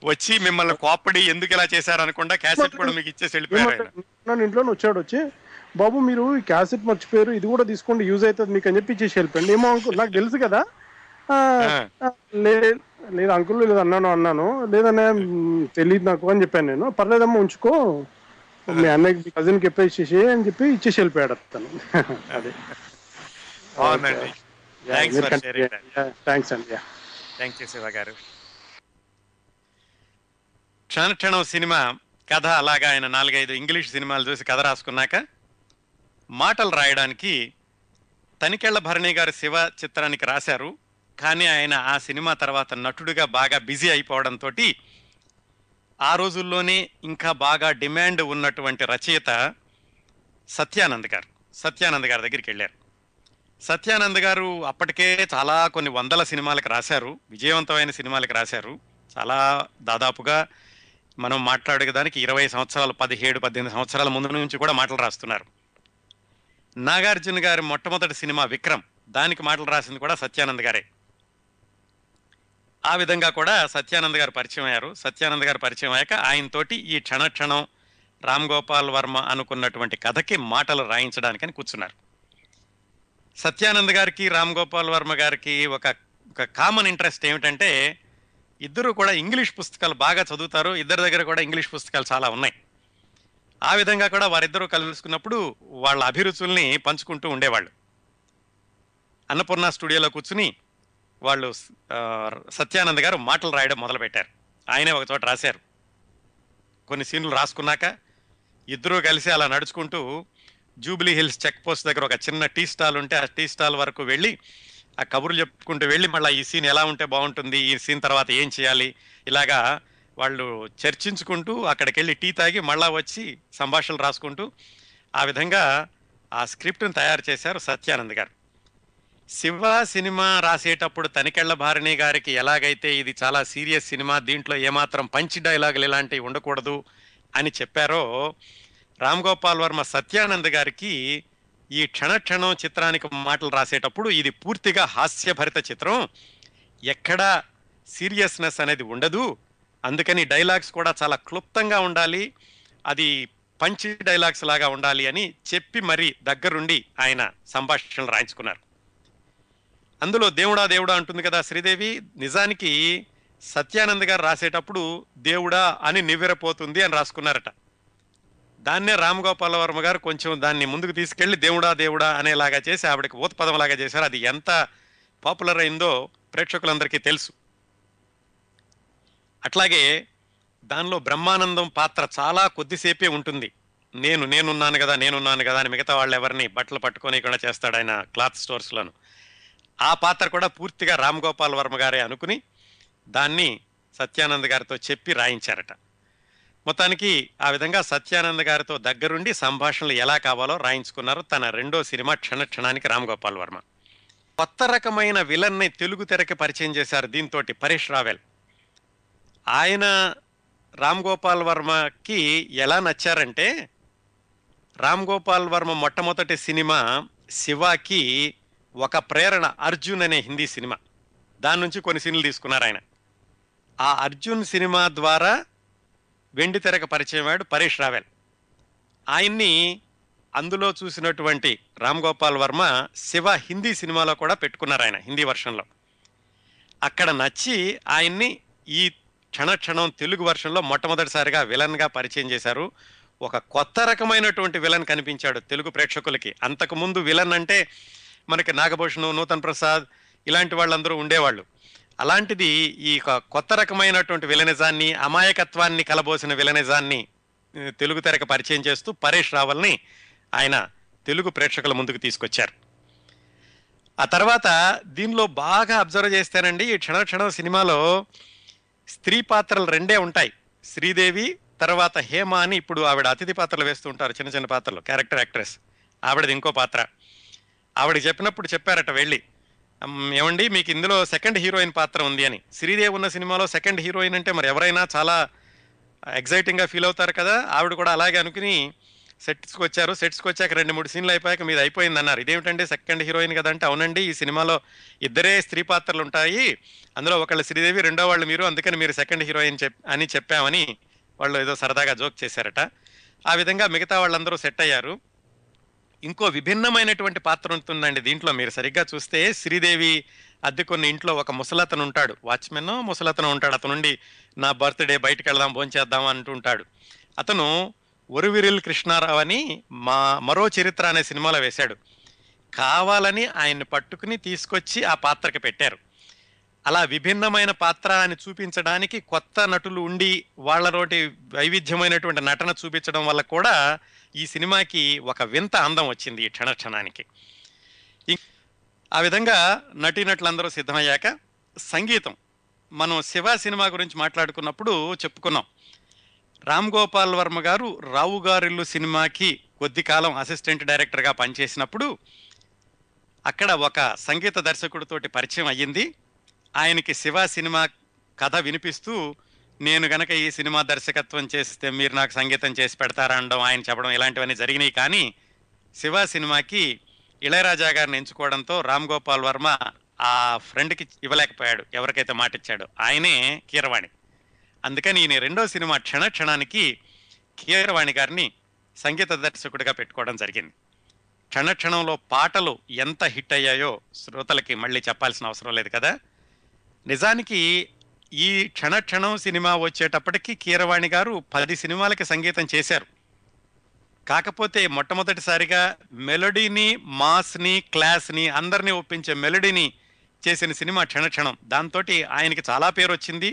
వచ్చి మిమ్మల్ని కోప్పడి ఎందుకిలా చేశారనకుండా క్యాసెట్ కూడా మీకిచ్చేసి ఏమంటే ఎళ్ళిపోయారాయన. నన్ను ఇంట్లోనే వచ్చాడు వచ్చి, "బాబు మీరు ఈ క్యాసెట్ మర్చిపోయారు. ఇది కూడా తీసుకోండి, యూజ్ అయితది మీకు" అని చెప్పి ఇచ్చేసి వెళ్ళిపోయాడు. ఏమో అంకుల్ నాకు తెలుసు కదా! ఆహ్, ఆ! ఆహ్, లే లేదు అంకుల్ లేదు అన్నాను. "లేదన్నయ్య తెలీదు నాకు" అని చెప్పాను నేను. "పర్లేదమ్మా ఉంచుకో. మీ ఆ! అన్నయ్యకి మీ కజిన్‌కి చెప్పేసేసేయి" అని చెప్పి ఇచ్చేసి వెళ్ళిపోయాడు అతను. అది. ఓకే. బావుందండి. యాహ్! థాంక్స్ మీరు ఫర్ కంటిన్యూ షేరింగ్ థట్. చేయండి. యాహ్! థాంక్స్ అండి. యాహ్! థాంక్ యూ శివ గారు. 'క్షణ క్షణం' సినిమా కథ అలాగా ఆయన 4, 5 ఇంగ్లీష్ సినిమాలు చూసి కథ రాసుకున్నాక, మాటలు రాయడానికి తనికెళ్ల భరణి గారు 'శివ' చిత్రానికి రాశారు. కానీ ఆయన ఆ సినిమా తర్వాత నటుడిగా బాగా బిజీ అయిపోవడంతోటి, ఆ రోజుల్లోనే ఇంకా బాగా డిమాండ్ ఉన్నటువంటి రచయిత సత్యానంద్ గారు. సత్యానంద్ గారి దగ్గరికెళ్లారు. సత్యానంద్ గారు అప్పటికే చాలా కొన్ని వందల సినిమాలకు రాశారు. విజయవంతమైన సినిమాలకు రాశారు. చాలా దాదాపుగా మనం మాట్లాడేదానికి 20 సంవత్సరాలు 17, 18 సంవత్సరాల ముందు నుంచి కూడా మాటలు రాస్తున్నారు. నాగార్జున గారి మొట్టమొదటి సినిమా 'విక్రమ్' దానికి మాటలు రాసింది కూడా సత్యానంద్ గారే. ఆ విధంగా కూడా సత్యానంద్ గారు పరిచయం అయ్యారు. సత్యానంద్ గారు పరిచయం అయ్యాక ఆయనతోటి ఈ 'క్షణ క్షణం' రామ్ గోపాల్ వర్మ అనుకున్నటువంటి కథకి మాటలు రాయించడానికని కూర్చున్నారు. సత్యానంద్ గారికి, రామ్ గోపాల్ వర్మ గారికి ఒక ఒక కామన్ ఇంట్రెస్ట్ ఏమిటంటే, ఇద్దరు కూడా ఇంగ్లీష్ పుస్తకాలు బాగా చదువుతారు. ఇద్దరి దగ్గర కూడా ఇంగ్లీష్ పుస్తకాలు చాలా ఉన్నాయి. ఆ విధంగా కూడా వారిద్దరూ కలుసుకున్నప్పుడు వాళ్ళ అభిరుచుల్ని పంచుకుంటూ ఉండేవాళ్ళు. అన్నపూర్ణ స్టూడియోలో కూర్చుని వాళ్ళు సత్యానంద్ గారు మాటలు రాయడం మొదలుపెట్టారు. ఆయనే ఒక చోట రాశారు. కొన్ని సీన్లు రాసుకున్నాక ఇద్దరూ కలిసి అలా నడుచుకుంటూ జూబిలీ హిల్స్ చెక్ పోస్ట్ దగ్గర ఒక చిన్న టీ స్టాల్ ఉంటే ఆ టీ స్టాల్ వరకు వెళ్ళి ఆ కబుర్లు చెప్పుకుంటూ వెళ్ళి మళ్ళీ ఈ సీన్ ఎలా ఉంటే బాగుంటుంది, ఈ సీన్ తర్వాత ఏం చేయాలి, ఇలాగా వాళ్ళు చర్చించుకుంటూ అక్కడికి వెళ్ళి టీ తాగి మళ్ళా వచ్చి సంభాషణలు రాసుకుంటూ ఆ విధంగా ఆ స్క్రిప్ట్ని తయారు చేశారు సత్యానంద్ గారు. శివ సినిమా రాసేటప్పుడు తనికెళ్ల భారణి గారికి ఎలాగైతే ఇది చాలా సీరియస్ సినిమా, దీంట్లో ఏమాత్రం పంచ్ డైలాగులు ఇలాంటివి ఉండకూడదు అని చెప్పారో, రామ్ గోపాల్ వర్మ సత్యానంద్ గారికి ఈ 'క్షణ క్షణం' చిత్రానికి మాటలు రాసేటప్పుడు ఇది పూర్తిగా హాస్యభరిత చిత్రం, ఎక్కడా సీరియస్నెస్ అనేది ఉండదు, అందుకని డైలాగ్స్ కూడా చాలా క్లుప్తంగా ఉండాలి, అది పంచ్ డైలాగ్స్ లాగా ఉండాలి అని చెప్పి మరీ దగ్గరుండి ఆయన సంభాషణలు రాయించుకున్నారు. అందులో దేవుడా దేవుడా అంటుంది కదా శ్రీదేవి, నిజానికి సత్యానంద్ గారు రాసేటప్పుడు దేవుడా అని నివ్వెరపోతుంది అని రాసుకున్నారట. దాన్నే రామ్ గోపాల్ వర్మ గారు కొంచెం దాన్ని ముందుకు తీసుకెళ్లి దేవుడా దేవుడా అనేలాగా చేసి ఆవిడకి ఊతపదంలాగా చేశారు. అది ఎంత పాపులర్ అయిందో ప్రేక్షకులందరికీ తెలుసు. అట్లాగే దానిలో బ్రహ్మానందం పాత్ర చాలా కొద్దిసేపే ఉంటుంది. నేనున్నాను కదా అని మిగతా వాళ్ళు ఎవరిని బట్టలు పట్టుకోనికుండా చేస్తాడు ఆయన క్లాత్ స్టోర్స్లోను. ఆ పాత్ర కూడా పూర్తిగా రామ్ గోపాల్ వర్మ గారే అనుకుని దాన్ని సత్యానంద్ గారితో చెప్పి రాయించారట. మొత్తానికి ఆ విధంగా సత్యానంద్ గారితో దగ్గరుండి సంభాషణలు ఎలా కావాలో రాయించుకున్నారు తన రెండో సినిమా 'క్షణ క్షణానికి' రామ్ గోపాల్ వర్మ. కొత్త రకమైన విలన్ని తెలుగు తెరకి పరిచయం చేశారు దీంతోటి పరేష్ రావెల్. ఆయన రామ్ గోపాల్ వర్మకి ఎలా నచ్చారంటే, రామ్ గోపాల్ వర్మ మొట్టమొదటి సినిమా 'శివాకి' ఒక ప్రేరణ 'అర్జున్' అనే హిందీ సినిమా. దాని నుంచి కొన్ని సీన్లు తీసుకున్నారు ఆయన. ఆ 'అర్జున్' సినిమా ద్వారా వెండి తెరకు పరిచయం అయ్యాడు పరేష్ రావెల్. ఆయన్ని అందులో చూసినటువంటి రామ్ గోపాల్ వర్మ 'శివ' హిందీ సినిమాలో కూడా పెట్టుకున్నారు ఆయన హిందీ వర్షన్లో. అక్కడ నచ్చి ఆయన్ని ఈ 'క్షణ క్షణం' తెలుగు వర్షన్లో మొట్టమొదటిసారిగా విలన్గా పరిచయం చేశారు. ఒక కొత్త రకమైనటువంటి విలన్ కనిపించాడు తెలుగు ప్రేక్షకులకి. అంతకుముందు విలన్ అంటే మనకి నాగభూషణం, నూతన్ ప్రసాద్ ఇలాంటి వాళ్ళందరూ ఉండేవాళ్ళు. అలాంటిది ఈ కొత్త రకమైనటువంటి విలనిజాన్ని, అమాయకత్వాన్ని కలబోసిన విలనిజాన్ని తెలుగు తెరకు పరిచయం చేస్తూ పరేష్ రావల్ని ఆయన తెలుగు ప్రేక్షకుల ముందుకు తీసుకొచ్చారు. ఆ తర్వాత దీనిలో బాగా అబ్జర్వ్ చేస్తేనండి ఈ 'క్షణ క్షణం' సినిమాలో స్త్రీ పాత్రలు రెండే ఉంటాయి. శ్రీదేవి, తర్వాత హేమ అని ఇప్పుడు ఆవిడ అతిథి పాత్రలు వేస్తూ ఉంటారు, చిన్న చిన్న పాత్రలు, క్యారెక్టర్ యాక్ట్రెస్. ఆవిడది ఇంకో పాత్ర. ఆవిడకి చెప్పినప్పుడు చెప్పారట వెళ్ళి, ఏమండి మీకు ఇందులో సెకండ్ హీరోయిన్ పాత్ర ఉంది అని. శ్రీదేవి ఉన్న సినిమాలో సెకండ్ హీరోయిన్ అంటే మరి ఎవరైనా చాలా ఎగ్జైటింగ్గా ఫీల్ అవుతారు కదా. ఆవిడ కూడా అలాగే అనుకుని సెట్స్కి వచ్చారు. సెట్స్కి వచ్చాక 2-3 సీన్లు అయిపోయాక మీది అయిపోయింది అన్నారు. ఇదేమిటంటే సెకండ్ హీరోయిన్ కదంటే, అవునండి ఈ సినిమాలో ఇద్దరే స్త్రీ పాత్రలు ఉంటాయి, అందులో ఒకళ్ళు శ్రీదేవి, రెండో వాళ్ళు మీరు, అందుకని మీరు సెకండ్ హీరోయిన్ అని చెప్పామని వాళ్ళు ఏదో సరదాగా జోక్ చేశారట. ఆ విధంగా మిగతా వాళ్ళందరూ సెట్ అయ్యారు. ఇంకో విభిన్నమైనటువంటి పాత్ర ఉంటుందండి దీంట్లో. మీరు సరిగ్గా చూస్తే శ్రీదేవి అద్దెకొన్న ఇంట్లో ఒక ముసలతను ఉంటాడు, వాచ్మెన్ ముసలతను ఉంటాడు. అతను నుండి నా బర్త్డే బయటకు వెళ్దాం భోంచేద్దాం అంటుంటాడు. అతను ఒరువిరిల్ కృష్ణారావు అని మరో చరిత్ర అనే సినిమాలో వేశాడు. కావాలని ఆయన్ని పట్టుకుని తీసుకొచ్చి ఆ పాత్రకి పెట్టారు. అలా విభిన్నమైన పాత్ర అని చూపించడానికి కొత్త నటులు ఉండి వాళ్ళతోటి వైవిధ్యమైనటువంటి నటన చూపించడం వల్ల కూడా ఈ సినిమాకి ఒక వింత అందం వచ్చింది ఈ క్షణానికి. ఆ విధంగా నటీనటులందరూ సిద్ధమయ్యాక సంగీతం, మనం శివ సినిమా గురించి మాట్లాడుకున్నప్పుడు చెప్పుకున్నాం. రామ్ గోపాల్ వర్మ గారు రావు గారిల్లు సినిమాకి కొద్ది కాలం అసిస్టెంట్ డైరెక్టర్గా పనిచేసినప్పుడు అక్కడ ఒక సంగీత దర్శకుడితోటి పరిచయం అయ్యింది. ఆయనకి శివ సినిమా కథ వినిపిస్తూ, నేను గనక ఈ సినిమా దర్శకత్వం చేస్తే మీరు నాకు సంగీతం చేసి పెడతారా అనడం, ఆయన చెప్పడం, ఇలాంటివన్నీ జరిగినాయి. కానీ శివ సినిమాకి ఇళయరాజా గారిని ఎంచుకోవడంతో రామ్ గోపాల్ వర్మ ఆ ఫ్రెండ్కి ఇవ్వలేకపోయాడు, ఎవరికైతే మాట ఇచ్చాడో ఆయనే కీరవాణి. అందుకని ఈయన రెండో సినిమా క్షణానికి కీరవాణి గారిని సంగీత దర్శకుడిగా పెట్టుకోవడం జరిగింది. క్షణంలో పాటలు ఎంత హిట్ అయ్యాయో శ్రోతలకి మళ్ళీ చెప్పాల్సిన అవసరం లేదు కదా. నిజానికి ఈ క్షణం సినిమా వచ్చేటప్పటికి కీరవాణి గారు 10 సినిమాలకి సంగీతం చేశారు. కాకపోతే మొట్టమొదటిసారిగా మెలోడీని, మాస్ని, క్లాస్ని అందరినీ ఒప్పించే మెలోడీని చేసిన సినిమా క్షణం. దాంతో ఆయనకి చాలా పేరు వచ్చింది.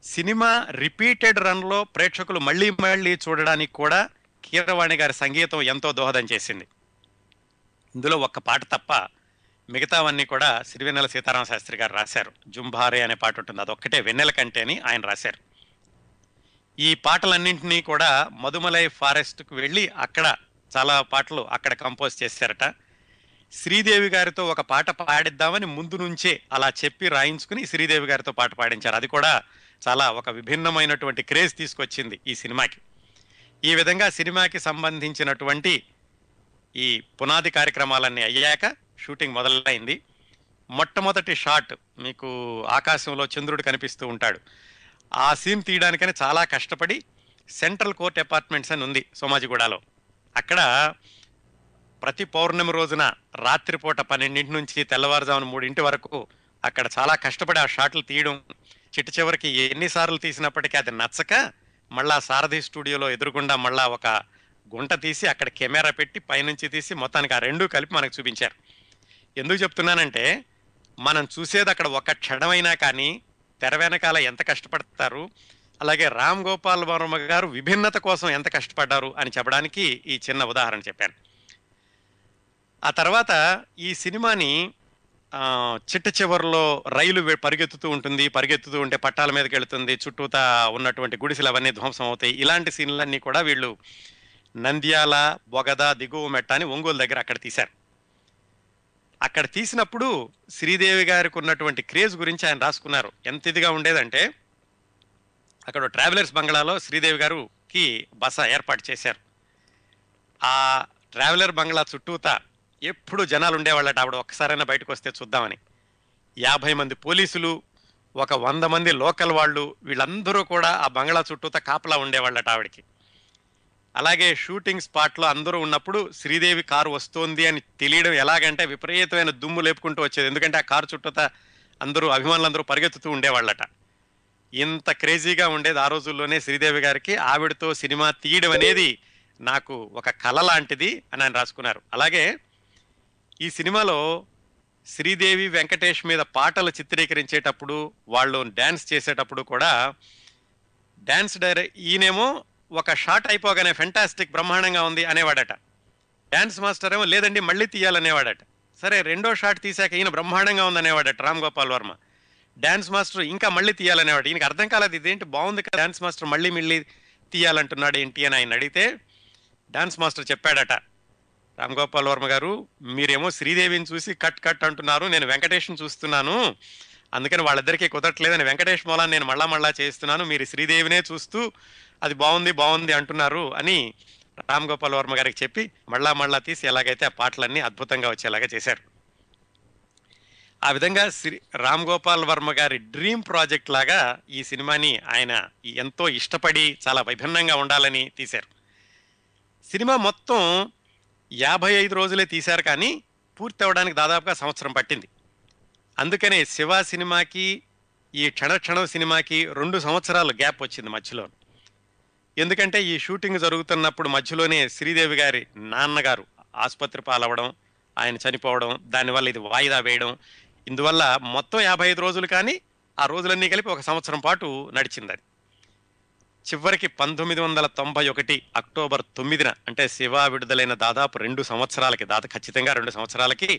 సినిమా రిపీటెడ్ రన్లో ప్రేక్షకులు మళ్ళీ మళ్ళీ చూడడానికి కూడా కీరవాణి గారి సంగీతం ఎంతో దోహదం చేసింది. ఇందులో ఒక్క పాట తప్ప మిగతావన్నీ కూడా సిరివెన్నెల సీతారామ శాస్త్రి గారు రాశారు. జుంభారే అనే పాట ఉంటుంది, అదొక్కటే వెన్నెల కంటే అని ఆయన రాశారు. ఈ పాటలన్నింటినీ కూడా మధుమలై ఫారెస్ట్కు వెళ్ళి అక్కడ చాలా పాటలు అక్కడ కంపోజ్ చేశారట. శ్రీదేవి గారితో ఒక పాట పాడిద్దామని ముందు నుంచే అలా చెప్పి రాయించుకుని శ్రీదేవి గారితో పాట పాడించారు. అది కూడా చాలా ఒక విభిన్నమైనటువంటి క్రేజ్ తీసుకొచ్చింది ఈ సినిమాకి. ఈ విధంగా సినిమాకి సంబంధించినటువంటి ఈ పునాది కార్యక్రమాలన్నీ అయ్యాక షూటింగ్ మొదలైంది. మొట్టమొదటి షాట్ మీకు ఆకాశంలో చంద్రుడు కనిపిస్తూ ఉంటాడు. ఆ సీన్ తీయడానికని చాలా కష్టపడి సెంట్రల్ కోర్ట్ అపార్ట్మెంట్స్ అని ఉంది సోమాజిగూడలో, అక్కడ ప్రతి పౌర్ణమి రోజున రాత్రిపూట 12 నుంచి తెల్లవారుజామున 3 వరకు అక్కడ చాలా కష్టపడి ఆ షాట్లు తీయడం. చివరికి ఎన్నిసార్లు తీసినప్పటికీ అది నచ్చక మళ్ళా సారథి స్టూడియోలో ఎదురుగుండా మళ్ళా ఒక గుంట తీసి అక్కడ కెమెరా పెట్టి పైనుంచి తీసి మొత్తానికి ఆ రెండూ కలిపి మనకు చూపించారు. ఎందుకు చెప్తున్నానంటే, మనం చూసేది అక్కడ ఒక క్షణమైనా కానీ తెర వెనకాల ఎంత కష్టపడతారు, అలాగే రామ్ గోపాల్ వర్మ గారు విభిన్నత కోసం ఎంత కష్టపడ్డారు అని చెప్పడానికి ఈ చిన్న ఉదాహరణ చెప్పాను. ఆ తర్వాత ఈ సినిమాని చివరిలో రైలు పరిగెత్తుతూ ఉంటుంది, పరిగెత్తుతూ ఉంటే పట్టాల మీదకి వెళుతుంది, చుట్టూతా ఉన్నటువంటి గుడిసెలు అవన్నీ ధ్వంసం అవుతాయి. ఇలాంటి సీన్లన్నీ కూడా వీళ్ళు నంద్యాల, బొగద, దిగువ మెట్ట అని ఒంగోలు దగ్గర అక్కడ తీశారు. అక్కడ తీసినప్పుడు శ్రీదేవి గారికి ఉన్నటువంటి క్రేజ్ గురించి ఆయన రాసుకున్నారు. ఎంత ఇదిగా ఉండేదంటే, అక్కడ ట్రావెలర్స్ బంగ్లాలో శ్రీదేవి గారికి బస ఏర్పాటు చేశారు. ఆ ట్రావెలర్ బంగ్లా చుట్టూతా ఎప్పుడు జనాలు ఉండేవాళ్ళట. ఆవిడ ఒక్కసారైనా బయటకు వస్తే చూద్దామని 50 మంది పోలీసులు, ఒక 100 మంది లోకల్ వాళ్ళు, వీళ్ళందరూ కూడా ఆ బంగ్లా చుట్టూతా కాపలా ఉండేవాళ్ళట ఆవిడకి. అలాగే షూటింగ్ స్పాట్లో అందరూ ఉన్నప్పుడు శ్రీదేవి కారు వస్తోంది అని తెలియడం ఎలాగంటే విపరీతమైన దుమ్ము లేపుకుంటూ వచ్చేది. ఎందుకంటే ఆ కారు చుట్టూతా అభిమానులందరూ పరిగెత్తుతూ ఉండేవాళ్ళట. ఇంత క్రేజీగా ఉండేది ఆ రోజుల్లోనే శ్రీదేవి గారికి. ఆవిడతో సినిమా తీయడం అనేది నాకు ఒక కళ లాంటిది అని ఆయన రాసుకున్నారు. అలాగే ఈ సినిమాలో శ్రీదేవి, వెంకటేష్ మీద పాటలు చిత్రీకరించేటప్పుడు, వాళ్ళు డ్యాన్స్ చేసేటప్పుడు కూడా ఈయనేమో ఒక షాట్ అయిపోగానే ఫెంటాస్టిక్, బ్రహ్మాండంగా ఉంది అనేవాడట. డ్యాన్స్ మాస్టర్ ఏమో లేదండి మళ్ళీ తీయాలనేవాడట. సరే రెండో షాట్ తీసాక ఈయన బ్రహ్మాండంగా ఉందనేవాడట రామ్ గోపాల్ వర్మ. డ్యాన్స్ మాస్టర్ ఇంకా మళ్ళీ తీయాలనేవాడు. ఈయనకి అర్థం కాలేదు, ఇదేంటి బాగుంది కదా డ్యాన్స్ మాస్టర్ మళ్ళీ తీయాలంటున్నాడు ఏంటి అని ఆయన అడిగితే డాన్స్ మాస్టర్ చెప్పాడట, రామ్ గోపాల్ వర్మ గారు మీరేమో శ్రీదేవిని చూసి కట్ కట్ అంటున్నారు, నేను వెంకటేష్ని చూస్తున్నాను, అందుకని వాళ్ళిద్దరికీ కుదరట్లేదని వెంకటేష్ మూలాన్ని నేను మళ్ళా చేస్తున్నాను, మీరు శ్రీదేవినే చూస్తూ అది బాగుంది బాగుంది అంటున్నారు అని రామ్ గోపాల్ వర్మ గారికి చెప్పి మళ్ళా తీసి ఎలాగైతే ఆ పాటలన్నీ అద్భుతంగా వచ్చేలాగా చేశారు. ఆ విధంగా రామ్ గోపాల్ వర్మ గారి డ్రీమ్ ప్రాజెక్ట్ లాగా ఈ సినిమాని ఆయన ఎంతో ఇష్టపడి చాలా విభిన్నంగా ఉండాలని తీశారు. సినిమా మొత్తం 55 రోజులే తీశారు, కానీ పూర్తి అవడానికి దాదాపుగా సంవత్సరం పట్టింది. అందుకనే శివ సినిమాకి ఈ క్షణక్షణం సినిమాకి 2 సంవత్సరాలు గ్యాప్ వచ్చింది మధ్యలో. ఎందుకంటే ఈ షూటింగ్ జరుగుతున్నప్పుడు మధ్యలోనే శ్రీదేవి గారి నాన్నగారు ఆసుపత్రి పాలవడం, ఆయన చనిపోవడం, దానివల్ల ఇది వాయిదా వేయడం, ఇందువల్ల మొత్తం 55 రోజులు, కానీ ఆ రోజులన్నీ కలిపి 1 సంవత్సరం పాటు నడిచింది. అది చివరికి 1991 అక్టోబర్ 9న అంటే శివ విడుదలైన దాదాపు 2 సంవత్సరాలకి, ఖచ్చితంగా 2 సంవత్సరాలకి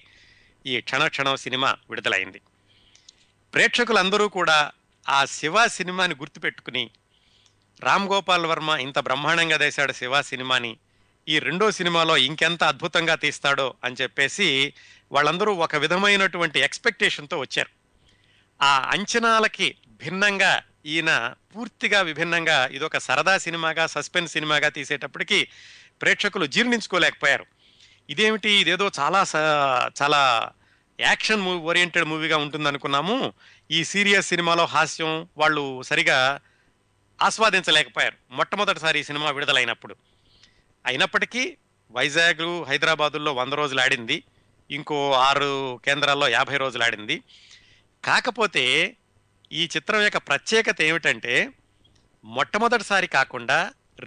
ఈ క్షణక్షణం సినిమా విడుదలైంది. ప్రేక్షకులందరూ కూడా ఆ శివ సినిమాని గుర్తుపెట్టుకుని రామ్ గోపాల్ వర్మ ఇంత బ్రహ్మాండంగా తీశాడు శివ సినిమాని, ఈ రెండో సినిమాలో ఇంకెంత అద్భుతంగా తీస్తాడో అని చెప్పేసి వాళ్ళందరూ ఒక విధమైనటువంటి ఎక్స్పెక్టేషన్తో వచ్చారు. ఆ అంచనాలకి భిన్నంగా ఈయన పూర్తిగా విభిన్నంగా ఇదొక సరదా సినిమాగా, సస్పెన్స్ సినిమాగా తీసేటప్పటికి ప్రేక్షకులు జీర్ణించుకోలేకపోయారు. ఇదేమిటి, ఇదేదో చాలా యాక్షన్ ఓరియంటెడ్ మూవీగా ఉంటుంది అనుకున్నాము, ఈ సీరియస్ సినిమాలో హాస్యం వాళ్ళు సరిగా ఆస్వాదించలేకపోయారు మొట్టమొదటిసారి ఈ సినిమా విడుదలైనప్పుడు. అయినప్పటికీ వైజాగ్, హైదరాబాదుల్లో 100 రోజులు ఆడింది, ఇంకో 6 కేంద్రాల్లో 50 రోజులు ఆడింది. కాకపోతే ఈ చిత్రం యొక్క ప్రత్యేకత ఏమిటంటే మొట్టమొదటిసారి కాకుండా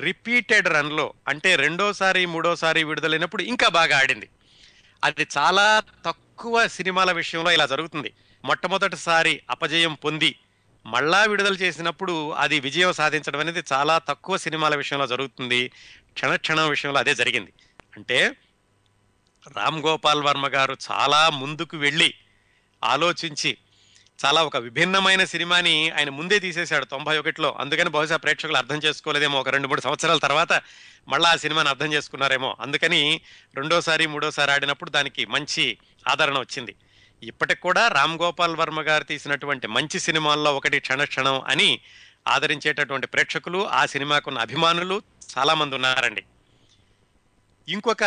రిపీటెడ్ రన్లో, అంటే రెండోసారి మూడోసారి విడుదలైనప్పుడు ఇంకా బాగా ఆడింది. అది చాలా తక్కువ సినిమాల విషయంలో ఇలా జరుగుతుంది. మొట్టమొదటిసారి అపజయం పొంది మళ్ళా విడుదల చేసినప్పుడు అది విజయం సాధించడం అనేది చాలా తక్కువ సినిమాల విషయంలో జరుగుతుంది. క్షణక్షణం విషయంలో అదే జరిగింది. అంటే రామ్ గోపాల్ వర్మ గారు చాలా ముందుకు వెళ్ళి ఆలోచించి చాలా ఒక విభిన్నమైన సినిమాని ఆయన ముందే తీసేశాడు 91లో. అందుకని బహుశా ప్రేక్షకులు అర్థం చేసుకోలేదేమో, ఒక 2-3 సంవత్సరాల తర్వాత మళ్ళీ ఆ సినిమాని అర్థం చేసుకున్నారేమో. అందుకని రెండోసారి మూడోసారి ఆడినప్పుడు దానికి మంచి ఆదరణ వచ్చింది. ఇప్పటికి కూడా రామ్ గోపాల్ వర్మ గారు తీసినటువంటి మంచి సినిమాల్లో ఒకటి క్షణక్షణం అని ఆదరించేటటువంటి ప్రేక్షకులు, ఆ సినిమాకున్న అభిమానులు చాలా మంది ఉన్నారండి. ఇంకొక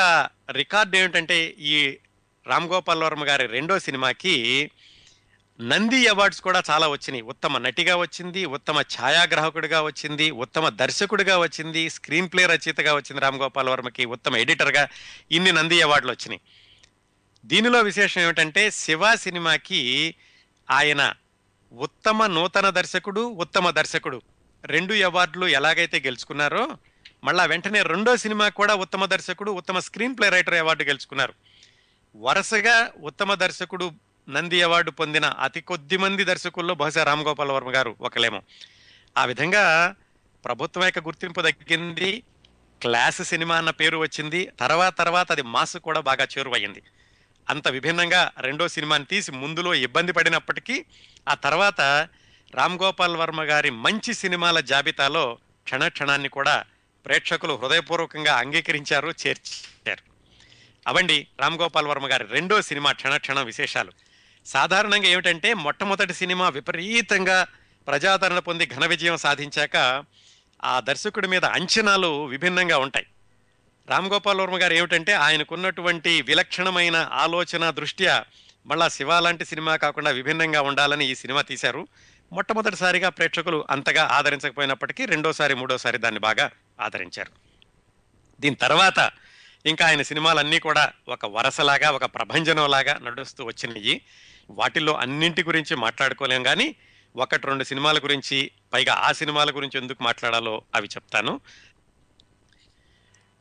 రికార్డు ఏమిటంటే ఈ రామ్ గోపాల్ వర్మ గారి రెండో సినిమాకి నంది అవార్డ్స్ కూడా చాలా వచ్చినాయి. ఉత్తమ నటిగా వచ్చింది, ఉత్తమ ఛాయాగ్రాహకుడిగా వచ్చింది, ఉత్తమ దర్శకుడిగా వచ్చింది, స్క్రీన్ ప్లే రచయితగా వచ్చింది రామ్ గోపాల్ వర్మకి, ఉత్తమ ఎడిటర్గా, ఇన్ని నంది అవార్డులు వచ్చినాయి. దీనిలో విశేషం ఏమిటంటే శివ సినిమాకి ఆయన ఉత్తమ నూతన దర్శకుడు, ఉత్తమ దర్శకుడు 2 అవార్డులు ఎలాగైతే గెలుచుకున్నారో మళ్ళా వెంటనే రెండో సినిమా కూడా ఉత్తమ దర్శకుడు, ఉత్తమ స్క్రీన్ ప్లే రైటర్ అవార్డు గెలుచుకున్నారు. వరుసగా ఉత్తమ దర్శకుడు నంది అవార్డు పొందిన అతి కొద్ది మంది దర్శకుల్లో బహుశా రామ్ గోపాల్ వర్మ గారు ఒకలేమో. ఆ విధంగా ప్రభుత్వం యొక్క గుర్తింపు దక్కింది, క్లాస్ సినిమా అన్న పేరు వచ్చింది, తర్వాత అది మాస్ కూడా బాగా చేరువయ్యింది. అంత విభిన్నంగా రెండో సినిమాని తీసి ముందులో ఇబ్బంది పడినప్పటికీ ఆ తర్వాత రామ్ గోపాల్ వర్మ గారి మంచి సినిమాల జాబితాలో క్షణక్షణాన్ని కూడా ప్రేక్షకులు హృదయపూర్వకంగా అంగీకరించారు, చేర్చారు. అవండి రామ్ గోపాల్ వర్మ గారి రెండో సినిమా క్షణక్షణం విశేషాలు. సాధారణంగా ఏమిటంటే మొట్టమొదటి సినిమా విపరీతంగా ప్రజాదరణ పొంది ఘన విజయం సాధించాక ఆ దర్శకుడి మీద అంచనాలు విభిన్నంగా ఉంటాయి. రామ్ గోపాల్ వర్మ గారు ఏమిటంటే ఆయనకున్నటువంటి విలక్షణమైన ఆలోచన దృష్ట్యా మళ్ళా శివ లాంటి సినిమా కాకుండా విభిన్నంగా ఉండాలని ఈ సినిమా తీశారు. మొట్టమొదటిసారిగా ప్రేక్షకులు అంతగా ఆదరించకపోయినప్పటికీ రెండోసారి మూడోసారి దాన్ని బాగా ఆదరించారు. దీని తర్వాత ఇంకా ఆయన సినిమాలన్నీ కూడా ఒక వరసలాగా, ఒక ప్రభంజనంలాగా నడుస్తూ వచ్చినాయి. వాటిల్లో అన్నింటి గురించి మాట్లాడుకోలేం, కానీ 1-2 సినిమాల గురించి, పైగా ఆ సినిమాల గురించి ఎందుకు మాట్లాడాలో అవి చెప్తాను.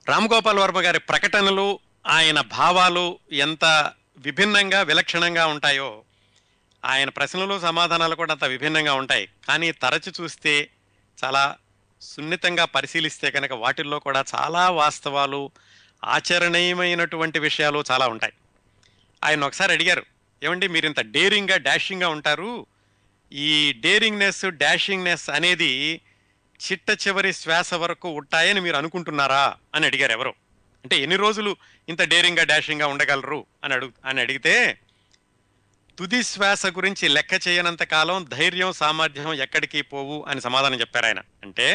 రామ్ గోపాల్ వర్మ గారి ప్రకటనలు, ఆయన భావాలు ఎంత విభిన్నంగా విలక్షణంగా ఉంటాయో ఆయన ప్రశ్నలు సమాధానాలు కూడా అంత విభిన్నంగా ఉంటాయి. కానీ తరచు చూస్తే, చాలా సున్నితంగా పరిశీలిస్తే కనుక వాటిల్లో కూడా చాలా వాస్తవాలు, ఆచరణీయమైనటువంటి విషయాలు చాలా ఉంటాయి. ఆయన ఒకసారి అడిగారు, ఏమండి మీరు ఇంత డేరింగ్గా డాషింగ్గా ఉంటారు, ఈ డేరింగ్నెస్ డాషింగ్నెస్ అనేది చిట్ట చివరి శ్వాస వరకు ఉంటాయని మీరు అనుకుంటున్నారా అని అడిగారు ఎవరో. అంటే ఎన్ని రోజులు ఇంత డేరింగ్గా డాషింగ్గా ఉండగలరు అని అడిగితే, తుది శ్వాస గురించి లెక్క చేయనంత కాలం ధైర్యం సామర్థ్యం ఎక్కడికి పోవు అని సమాధానం చెప్పారు ఆయన. అంటే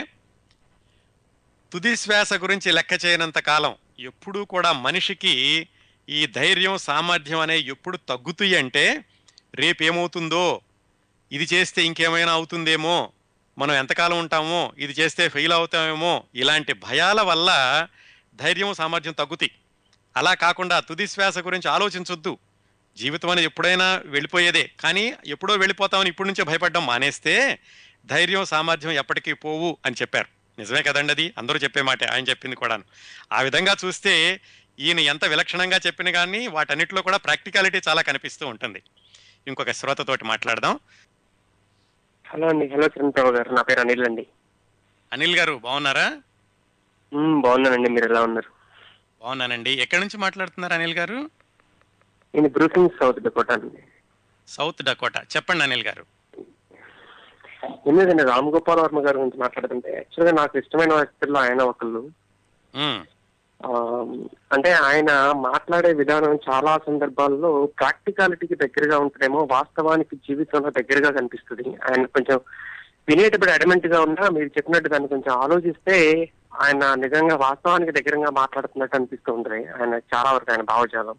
తుది శ్వాస గురించి లెక్క చేయనంత కాలం ఎప్పుడూ కూడా మనిషికి ఈ ధైర్యం సామర్థ్యం అనేవి ఎప్పుడు తగ్గుతాయి అంటే, రేపేమవుతుందో, ఇది చేస్తే ఇంకేమైనా అవుతుందేమో, మనం ఎంతకాలం ఉంటామో, ఇది చేస్తే ఫెయిల్ అవుతామేమో, ఇలాంటి భయాల వల్ల ధైర్యం సామర్థ్యం తగ్గుతాయి. అలా కాకుండా తుది శ్వాస గురించి ఆలోచించొద్దు. జీవితం అనేది ఎప్పుడైనా వెళ్ళిపోయేదే, కానీ ఎప్పుడో వెళ్ళిపోతామని ఇప్పటి నుంచే భయపడడం మానేస్తే ధైర్యం సామర్థ్యం ఎప్పటికీ పోవు అని చెప్పారు. నిజమే కదండి, అది అందరూ చెప్పే మాట, ఆయన చెప్పింది కూడాను. ఆ విధంగా చూస్తే ఈయన ఎంత విలక్షణంగా చెప్పిన కానీ వాటన్నిటిలో కూడా ప్రాక్టికాలిటీ చాలా కనిపిస్తూ ఉంటుంది. ఇంకొక శ్రోతతోటి మాట్లాడదాం. హలో అండి. హలో చిరంతరావు గారు, నా పేరు అనిల్ అండి. అనిల్ గారు బాగున్నారా? బాగున్నానండి, మీరు ఎలా ఉన్నారు? బాగున్నానండి. ఎక్కడి నుంచి మాట్లాడుతున్నారు అనిల్ గారు? నేను బ్రూక్లిన్, సౌత్ డకోటా అండి. South Dakota. చెప్పండి అనిల్ గారు. ఎందుకంటే రామ్ గోపాల్ వర్మ గారి గురించి మాట్లాడుతుంటే, యాక్చువల్గా నాకు ఇష్టమైన వ్యక్తుల్లో ఆయన ఒకళ్ళు. అంటే ఆయన మాట్లాడే విధానం చాలా సందర్భాల్లో ప్రాక్టికాలిటీకి దగ్గరగా ఉంటుందేమో, వాస్తవానికి జీవితంలో దగ్గరగా కనిపిస్తుంది. ఆయన కొంచెం వినేటప్పుడు అడమెంట్ గా ఉన్నా, మీరు చెప్పినట్టు దాన్ని కొంచెం ఆలోచిస్తే ఆయన నిజంగా వాస్తవానికి దగ్గరగా మాట్లాడుతున్నట్టు అనిపిస్తూ ఉంటుంది. ఆయన చాలా వరకు ఆయన భావజాలం.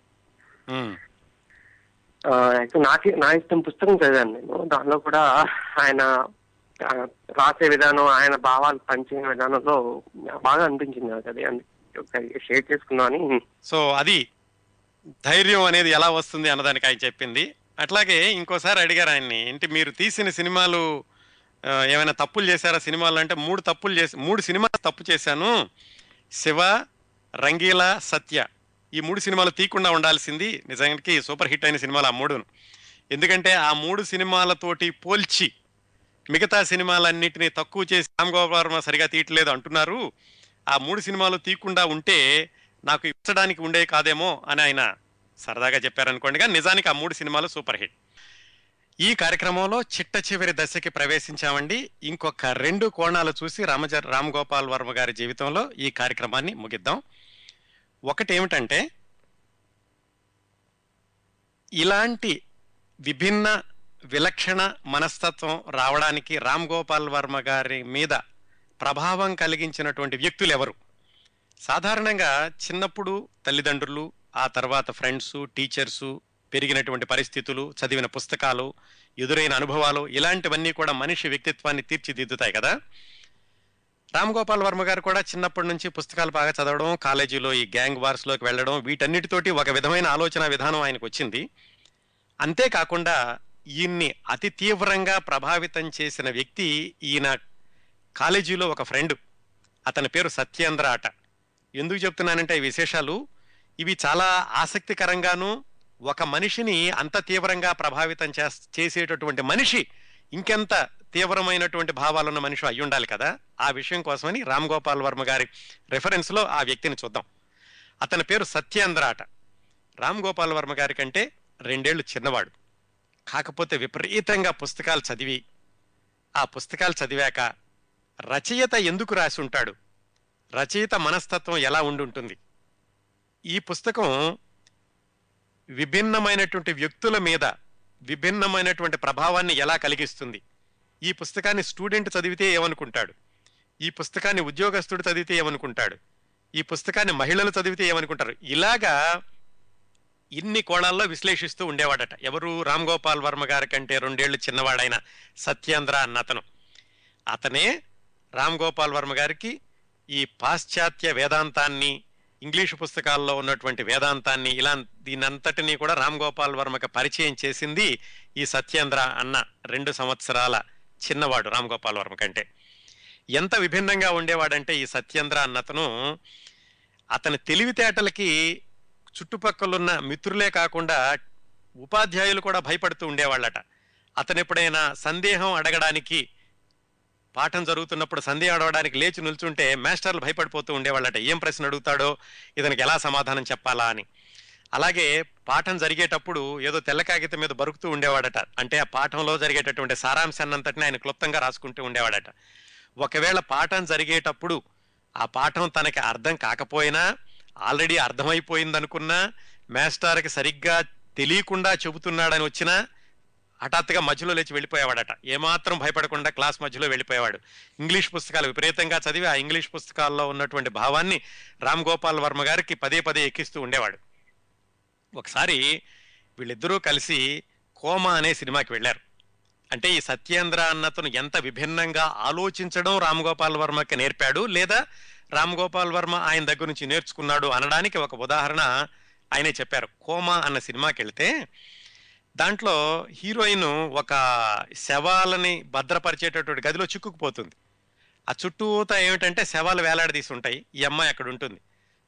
నా ఇష్టం పుస్తకం చదివాను నేను. దానిలో కూడా ఆయన రాసే విధానం, ఆయన భావాలు పంచిన విధానంలో బాగా అనిపించింది నాకు. అది షేర్ చేసుకున్నాను. సో అది ధైర్యం అనేది ఎలా వస్తుంది అన్నదానికి ఆయన చెప్పింది. అట్లాగే ఇంకోసారి అడిగారు ఆయన్ని, ఏంటి మీరు తీసిన సినిమాలు ఏమైనా తప్పులు చేశారా సినిమాలు అంటే, 3 సినిమాలు తప్పు చేశాను. శివ, రంగీలా, సత్య, ఈ 3 సినిమాలు తీయకుండా ఉండాల్సింది. నిజానికి సూపర్ హిట్ అయిన సినిమాలు ఆ 3. ఎందుకంటే ఆ 3 సినిమాలతోటి పోల్చి మిగతా సినిమాలన్నింటినీ తక్కువ చేసి రామ్ గోపాల్ వర్మ సరిగా తీయట్లేదు అంటున్నారు. ఆ 3 సినిమాలు తీయకుండా ఉంటే నాకు ఇచ్చడానికి ఉండే కాదేమో అని ఆయన సరదాగా చెప్పారనుకోండి. కానీ నిజానికి ఆ 3 సినిమాలు సూపర్ హిట్. ఈ కార్యక్రమంలో చిట్ట చివరి దశకి ప్రవేశించామండి. ఇంకొక 2 కోణాలు చూసి రామ్ గోపాల్ వర్మ గారి జీవితంలో ఈ కార్యక్రమాన్ని ముగిద్దాం. ఒకటి ఏమిటంటే, ఇలాంటి విభిన్న విలక్షణ మనస్తత్వం రావడానికి రామ్ గోపాల్ వర్మ గారి మీద ప్రభావం కలిగించినటువంటి వ్యక్తులు ఎవరు? సాధారణంగా చిన్నప్పుడు తల్లిదండ్రులు, ఆ తర్వాత ఫ్రెండ్సు, టీచర్సు, పెరిగినటువంటి పరిస్థితులు, చదివిన పుస్తకాలు, ఎదురైన అనుభవాలు, ఇలాంటివన్నీ కూడా మనిషి వ్యక్తిత్వాన్ని తీర్చిదిద్దుతాయి కదా. రామ్ గోపాల్ వర్మ గారు కూడా చిన్నప్పటి నుంచి పుస్తకాలు బాగా చదవడం, కాలేజీలో ఈ గ్యాంగ్ వార్స్లోకి వెళ్ళడం, వీటన్నిటితోటి ఒక విధమైన ఆలోచన విధానం ఆయనకు వచ్చింది. అంతేకాకుండా ఈయన్ని అతి తీవ్రంగా ప్రభావితం చేసిన వ్యక్తి ఈయన కాలేజీలో ఒక ఫ్రెండ్, అతని పేరు సత్యేంద్ర అట. ఎందుకు చెప్తున్నానంటే ఈ విశేషాలు ఇవి చాలా ఆసక్తికరంగాను, ఒక మనిషిని అంత తీవ్రంగా ప్రభావితం చేసేటటువంటి మనిషి ఇంకెంత తీవ్రమైనటువంటి భావాలున్న మనిషి అయి ఉండాలి కదా. ఆ విషయం కోసమని రామ్ గోపాల్ వర్మ గారి రెఫరెన్స్లో ఆ వ్యక్తిని చూద్దాం. అతని పేరు సత్యేంద్ర అట. రామ్ గోపాల్ వర్మ గారి కంటే 2 ఏళ్లు చిన్నవాడు. కాకపోతే విపరీతంగా పుస్తకాలు చదివి, ఆ పుస్తకాలు చదివాక రచయిత ఎందుకు రాసి ఉంటాడు, రచయిత మనస్తత్వం ఎలా ఉండుంటుంది, ఈ పుస్తకం విభిన్నమైనటువంటి వ్యక్తుల మీద విభిన్నమైనటువంటి ప్రభావాన్ని ఎలా కలిగిస్తుంది, ఈ పుస్తకాన్ని స్టూడెంట్ చదివితే ఏమనుకుంటాడు, ఈ పుస్తకాన్ని ఉద్యోగస్తుడు చదివితే ఏమనుకుంటాడు, ఈ పుస్తకాన్ని మహిళలు చదివితే ఏమనుకుంటారు, ఇలాగా ఇన్ని కోణాల్లో విశ్లేషిస్తూ ఉండేవాడట. ఎవరు? రామ్ గోపాల్ వర్మ గారి కంటే 2 ఏళ్లు చిన్నవాడైన సత్యేంద్ర అన్న అతను. అతనే రామ్ గోపాల్ వర్మ గారికి ఈ పాశ్చాత్య వేదాంతాన్ని, ఇంగ్లీషు పుస్తకాల్లో ఉన్నటువంటి వేదాంతాన్ని, ఇలా దీనంతటినీ కూడా రామ్ గోపాల్ వర్మకి పరిచయం చేసింది ఈ సత్యేంద్ర అన్న 2 సంవత్సరాల చిన్నవాడు రామ్ గోపాల్ వర్మ కంటే. ఎంత విభిన్నంగా ఉండేవాడంటే ఈ సత్యేంద్ర అన్నతను, అతని తెలివితేటలకి చుట్టుపక్కలున్న మిత్రులే కాకుండా ఉపాధ్యాయులు కూడా భయపడుతూ ఉండేవాళ్ళట. అతను ఎప్పుడైనా సందేహం అడగడానికి, పాఠం జరుగుతున్నప్పుడు సందేహం అడగడానికి లేచి నిల్చుంటే మాస్టర్లు భయపడిపోతూ ఉండేవాళ్ళట. ఏం ప్రశ్న అడుగుతాడో, ఇతనికి ఎలా సమాధానం చెప్పాలా అని. అలాగే పాఠం జరిగేటప్పుడు ఏదో తెల్ల కాగితం మీద బరుకుతూ ఉండేవాడట. అంటే ఆ పాఠంలో జరిగేటటువంటి సారాంశాన్నంతటిని ఆయన క్లుప్తంగా రాసుకుంటూ ఉండేవాడట. ఒకవేళ పాఠం జరిగేటప్పుడు ఆ పాఠం తనకి అర్థం కాకపోయినా, ఆల్రెడీ అర్థమైపోయిందనుకున్నా, మేస్టార్కి సరిగ్గా తెలియకుండా చెబుతున్నాడని వచ్చినా హఠాత్తుగా మధ్యలో లేచి వెళ్ళిపోయేవాడట. ఏమాత్రం భయపడకుండా క్లాస్ మధ్యలో వెళ్ళిపోయేవాడు. ఇంగ్లీష్ పుస్తకాలు విపరీతంగా చదివి ఆ ఇంగ్లీష్ పుస్తకాల్లో ఉన్నటువంటి భావాన్ని రామ్ గోపాల్ వర్మ గారికి పదే పదే ఎక్కిస్తూ ఉండేవాడు. ఒకసారి వీళ్ళిద్దరూ కలిసి కోమా అనే సినిమాకి వెళ్ళారు. అంటే ఈ సత్యేంద్ర అన్నతను ఎంత విభిన్నంగా ఆలోచించడం రామ్ గోపాల్ వర్మకి నేర్పాడు, లేదా రామ్ గోపాల్ వర్మ ఆయన దగ్గర నుంచి నేర్చుకున్నాడు అనడానికి ఒక ఉదాహరణ ఆయనే చెప్పారు. కోమా అన్న సినిమాకి వెళ్తే దాంట్లో హీరోయిన్ ఒక శవాలని భద్రపరిచేటటువంటి గదిలో చిక్కుకుపోతుంది. ఆ చుట్టూతా ఏమిటంటే శవాలు వేలాడదీసి ఉంటాయి. ఈ అమ్మాయి అక్కడ ఉంటుంది.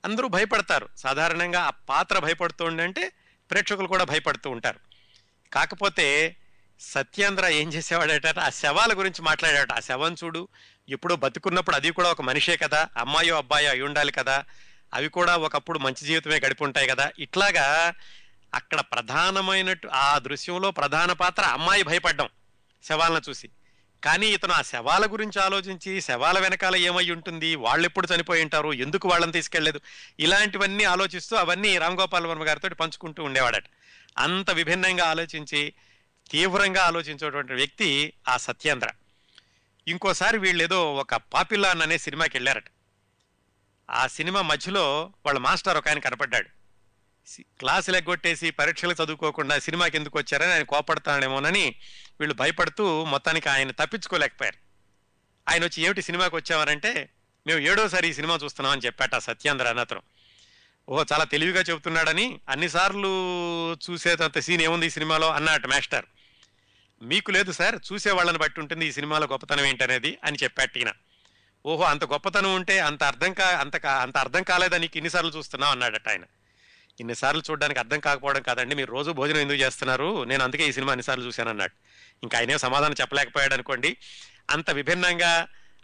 అందరూ భయపడతారు. సాధారణంగా ఆ పాత్ర భయపడుతూ ఉండంటే ప్రేక్షకులు కూడా భయపడుతూ ఉంటారు. కాకపోతే సత్యేంద్ర ఏం చేసేవాడట, ఆ శవాల గురించి మాట్లాడాట. ఆ శవం చూడు, ఎప్పుడో బతుకున్నప్పుడు అది కూడా ఒక మనిషే కదా, అమ్మాయో అబ్బాయో అయి ఉండాలి కదా, అవి కూడా ఒకప్పుడు మంచి జీవితమే గడిపి ఉంటాయి కదా. ఇట్లాగా అక్కడ ప్రధానమైనట్టు ఆ దృశ్యంలో ప్రధాన పాత్ర అమ్మాయి భయపడ్డం శవాలను చూసి. కానీ ఇతను ఆ శవాల గురించి ఆలోచించి శవాల వెనకాల ఏమై ఉంటుంది, వాళ్ళు ఎప్పుడు చనిపోయి ఉంటారు, ఎందుకు వాళ్ళని తీసుకెళ్లేదు, ఇలాంటివన్నీ ఆలోచిస్తూ అవన్నీ రామ్ గోపాల్ వర్మ గారితో పంచుకుంటూ ఉండేవాడట. అంత విభిన్నంగా ఆలోచించి తీవ్రంగా ఆలోచించేటువంటి వ్యక్తి ఆ సత్యేంద్ర. ఇంకోసారి వీళ్ళు ఏదో ఒక పాపిల్లాన్ అనే సినిమాకి వెళ్ళారట. ఆ సినిమా మధ్యలో వాళ్ళ మాస్టర్ ఒక ఆయన కనపడ్డాడు. క్లాసులు ఎగ్గొట్టేసి పరీక్షలు చదువుకోకుండా సినిమాకి ఎందుకు వచ్చారని ఆయన కోపడతాడేమోనని వీళ్ళు భయపడుతూ మొత్తానికి ఆయన తప్పించుకోలేకపోయారు. ఆయన వచ్చి ఏమిటి సినిమాకి వచ్చామనంటే, మేము 7వ సారి ఈ సినిమా చూస్తున్నాం అని చెప్పాట ఆ సత్యేంద్ర అన్నతను. ఓహో, చాలా తెలివిగా చెబుతున్నాడని, అన్నిసార్లు చూసేంత సీన్ ఏముంది ఈ సినిమాలో అన్నట్టు మాస్టర్. మీకు లేదు సార్, చూసే వాళ్ళని బట్టి ఉంటుంది ఈ సినిమాలో గొప్పతనం ఏంటనేది అని చెప్పాట ఈయన. ఓహో, అంత గొప్పతనం ఉంటే అంత అర్థం కాలేదా నీకు ఇన్నిసార్లు చూస్తున్నావు అన్నాడట ఆయన. ఇన్నిసార్లు చూడడానికి అర్థం కాకపోవడం కాదండి, మీరు రోజు భోజనం ఎందుకు చేస్తున్నారు, నేను అందుకే ఈ సినిమా అన్నిసార్లు చూశాను అన్నాడు. ఇంకా ఆయనే సమాధానం చెప్పలేకపోయాడు అనుకోండి. అంత విభిన్నంగా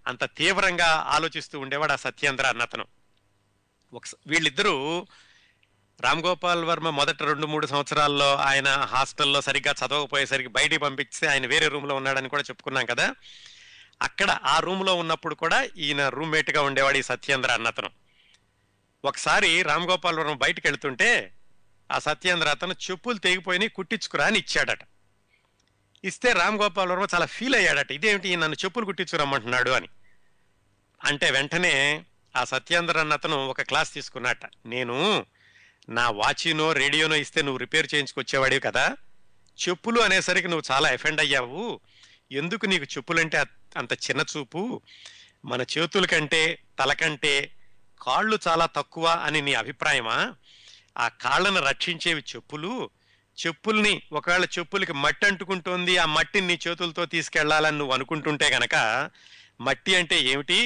అంత తీవ్రంగా ఆలోచిస్తూ ఉండేవాడు ఆ సత్యేంద్ర అన్నతను. వీళ్ళిద్దరూ రామ్ గోపాల్ వర్మ మొదట 2-3 సంవత్సరాల్లో ఆయన హాస్టల్లో సరిగ్గా చదవకపోయేసరికి బయటికి పంపించి ఆయన వేరే రూమ్లో ఉన్నాడని కూడా చెప్పుకున్నాం కదా. అక్కడ ఆ రూమ్లో ఉన్నప్పుడు కూడా ఈయన రూమ్మేట్గా ఉండేవాడు ఈ సత్యేంద్ర అన్నతను. ఒకసారి రామ్ గోపాల్ వర్మ బయటకు వెళ్తుంటే ఆ సత్యేంద్ర అతను చెప్పులు తెగిపోయి కుట్టించుకురా అని ఇచ్చాడట. ఇస్తే రామ్ గోపాల్ వర్మ చాలా ఫీల్ అయ్యాడట, ఇదేమిటి నన్ను చెప్పులు కుట్టించుకురమ్మంటున్నాడు అని. అంటే వెంటనే ఆ సత్యేంద్ర అన్నతను ఒక క్లాస్ తీసుకున్నట్ట. నేను నా వాచినో రేడియోనో ఇస్తే నువ్వు రిపేర్ చేయించుకొచ్చేవాడివి కదా, చెప్పులు అనేసరికి నువ్వు చాలా ఎఫెండ్ అయ్యావు, ఎందుకు నీకు చెప్పులంటే అంత చిన్న చూపు, మన చేతుల కంటే తల కంటే కాళ్ళు చాలా తక్కువ అని నీ అభిప్రాయమా, ఆ కాళ్ళను రక్షించేవి చెప్పులు, చెప్పుల్ని ఒకవేళ చెప్పులకి మట్టి అంటుకుంటోంది, ఆ మట్టిని నీ చేతులతో తీసుకెళ్లాలని నువ్వు అనుకుంటుంటే గనక మట్టి అంటే ఏమిటి,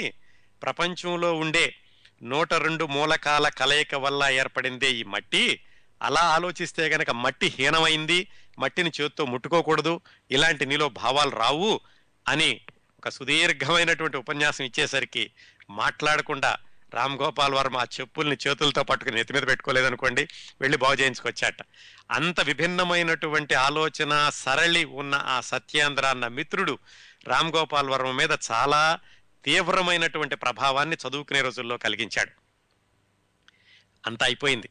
ప్రపంచంలో ఉండే 102 మూలకాల కలయిక వల్ల ఏర్పడిందే ఈ మట్టి, అలా ఆలోచిస్తే గనక మట్టి హీనమైంది, మట్టిని చేత్తో ముట్టుకోకూడదు, ఇలాంటి నీలో భావాలు రావు అని ఒక సుదీర్ఘమైనటువంటి ఉపన్యాసం ఇచ్చేసరికి మాట్లాడకుండా రామ్ గోపాల్ వర్మ ఆ చెప్పుల్ని చేతులతో పట్టుకుని నెత్తి మీద పెట్టుకోలేదనుకోండి, వెళ్ళి బాగు చేయించుకొచ్చాట. అంత విభిన్నమైనటువంటి ఆలోచన సరళి ఉన్న ఆ సత్యేంద్ర అన్న మిత్రుడు రామ్ గోపాల్ వర్మ మీద చాలా తీవ్రమైనటువంటి ప్రభావాన్ని చదువుకునే రోజుల్లో కలిగించాడు. అంతా అయిపోయింది,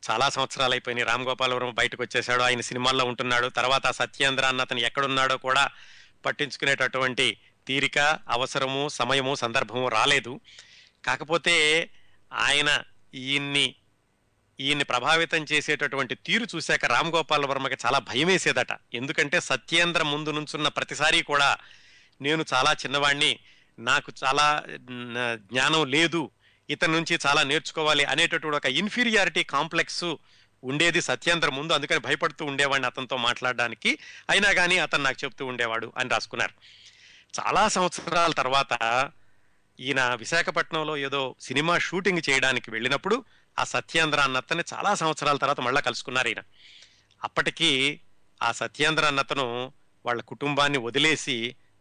చాలా సంవత్సరాలు అయిపోయినాయి. రామ్ గోపాల్ వర్మ బయటకు వచ్చేసాడు, ఆయన సినిమాల్లో ఉంటున్నాడు. తర్వాత సత్యేంద్ర అన్న అతను ఎక్కడున్నాడో కూడా పట్టించుకునేటటువంటి తీరిక, అవసరము, సమయము, సందర్భము రాలేదు. కాకపోతే ఆయన ఈయన్ని ప్రభావితం చేసేటటువంటి తీరు చూశాక రామ్ గోపాల్ వర్మకి చాలా భయం వేసేదట. ఎందుకంటే సత్యేంద్ర ముందు నుంచున్న ప్రతిసారి కూడా నేను చాలా చిన్నవాణ్ణి, నాకు చాలా జ్ఞానం లేదు, ఇతని నుంచి చాలా నేర్చుకోవాలి అనేటటువంటి ఒక ఇన్ఫీరియారిటీ కాంప్లెక్స్ ఉండేది సత్యేంద్ర ముందు. అందుకని భయపడుతూ ఉండేవాడిని అతనితో మాట్లాడడానికి, అయినా కానీ అతను నాకు చెప్తూ ఉండేవాడు అని రాసుకున్నారు. చాలా సంవత్సరాల తర్వాత ఈయన విశాఖపట్నంలో ఏదో సినిమా షూటింగ్ చేయడానికి వెళ్ళినప్పుడు ఆ సత్యేంద్ర అన్నతని చాలా సంవత్సరాల తర్వాత మళ్ళా కలుసుకున్నారు ఈయన. అప్పటికి ఆ సత్యేంద్ర అన్నతను వాళ్ళ కుటుంబాన్ని వదిలేసి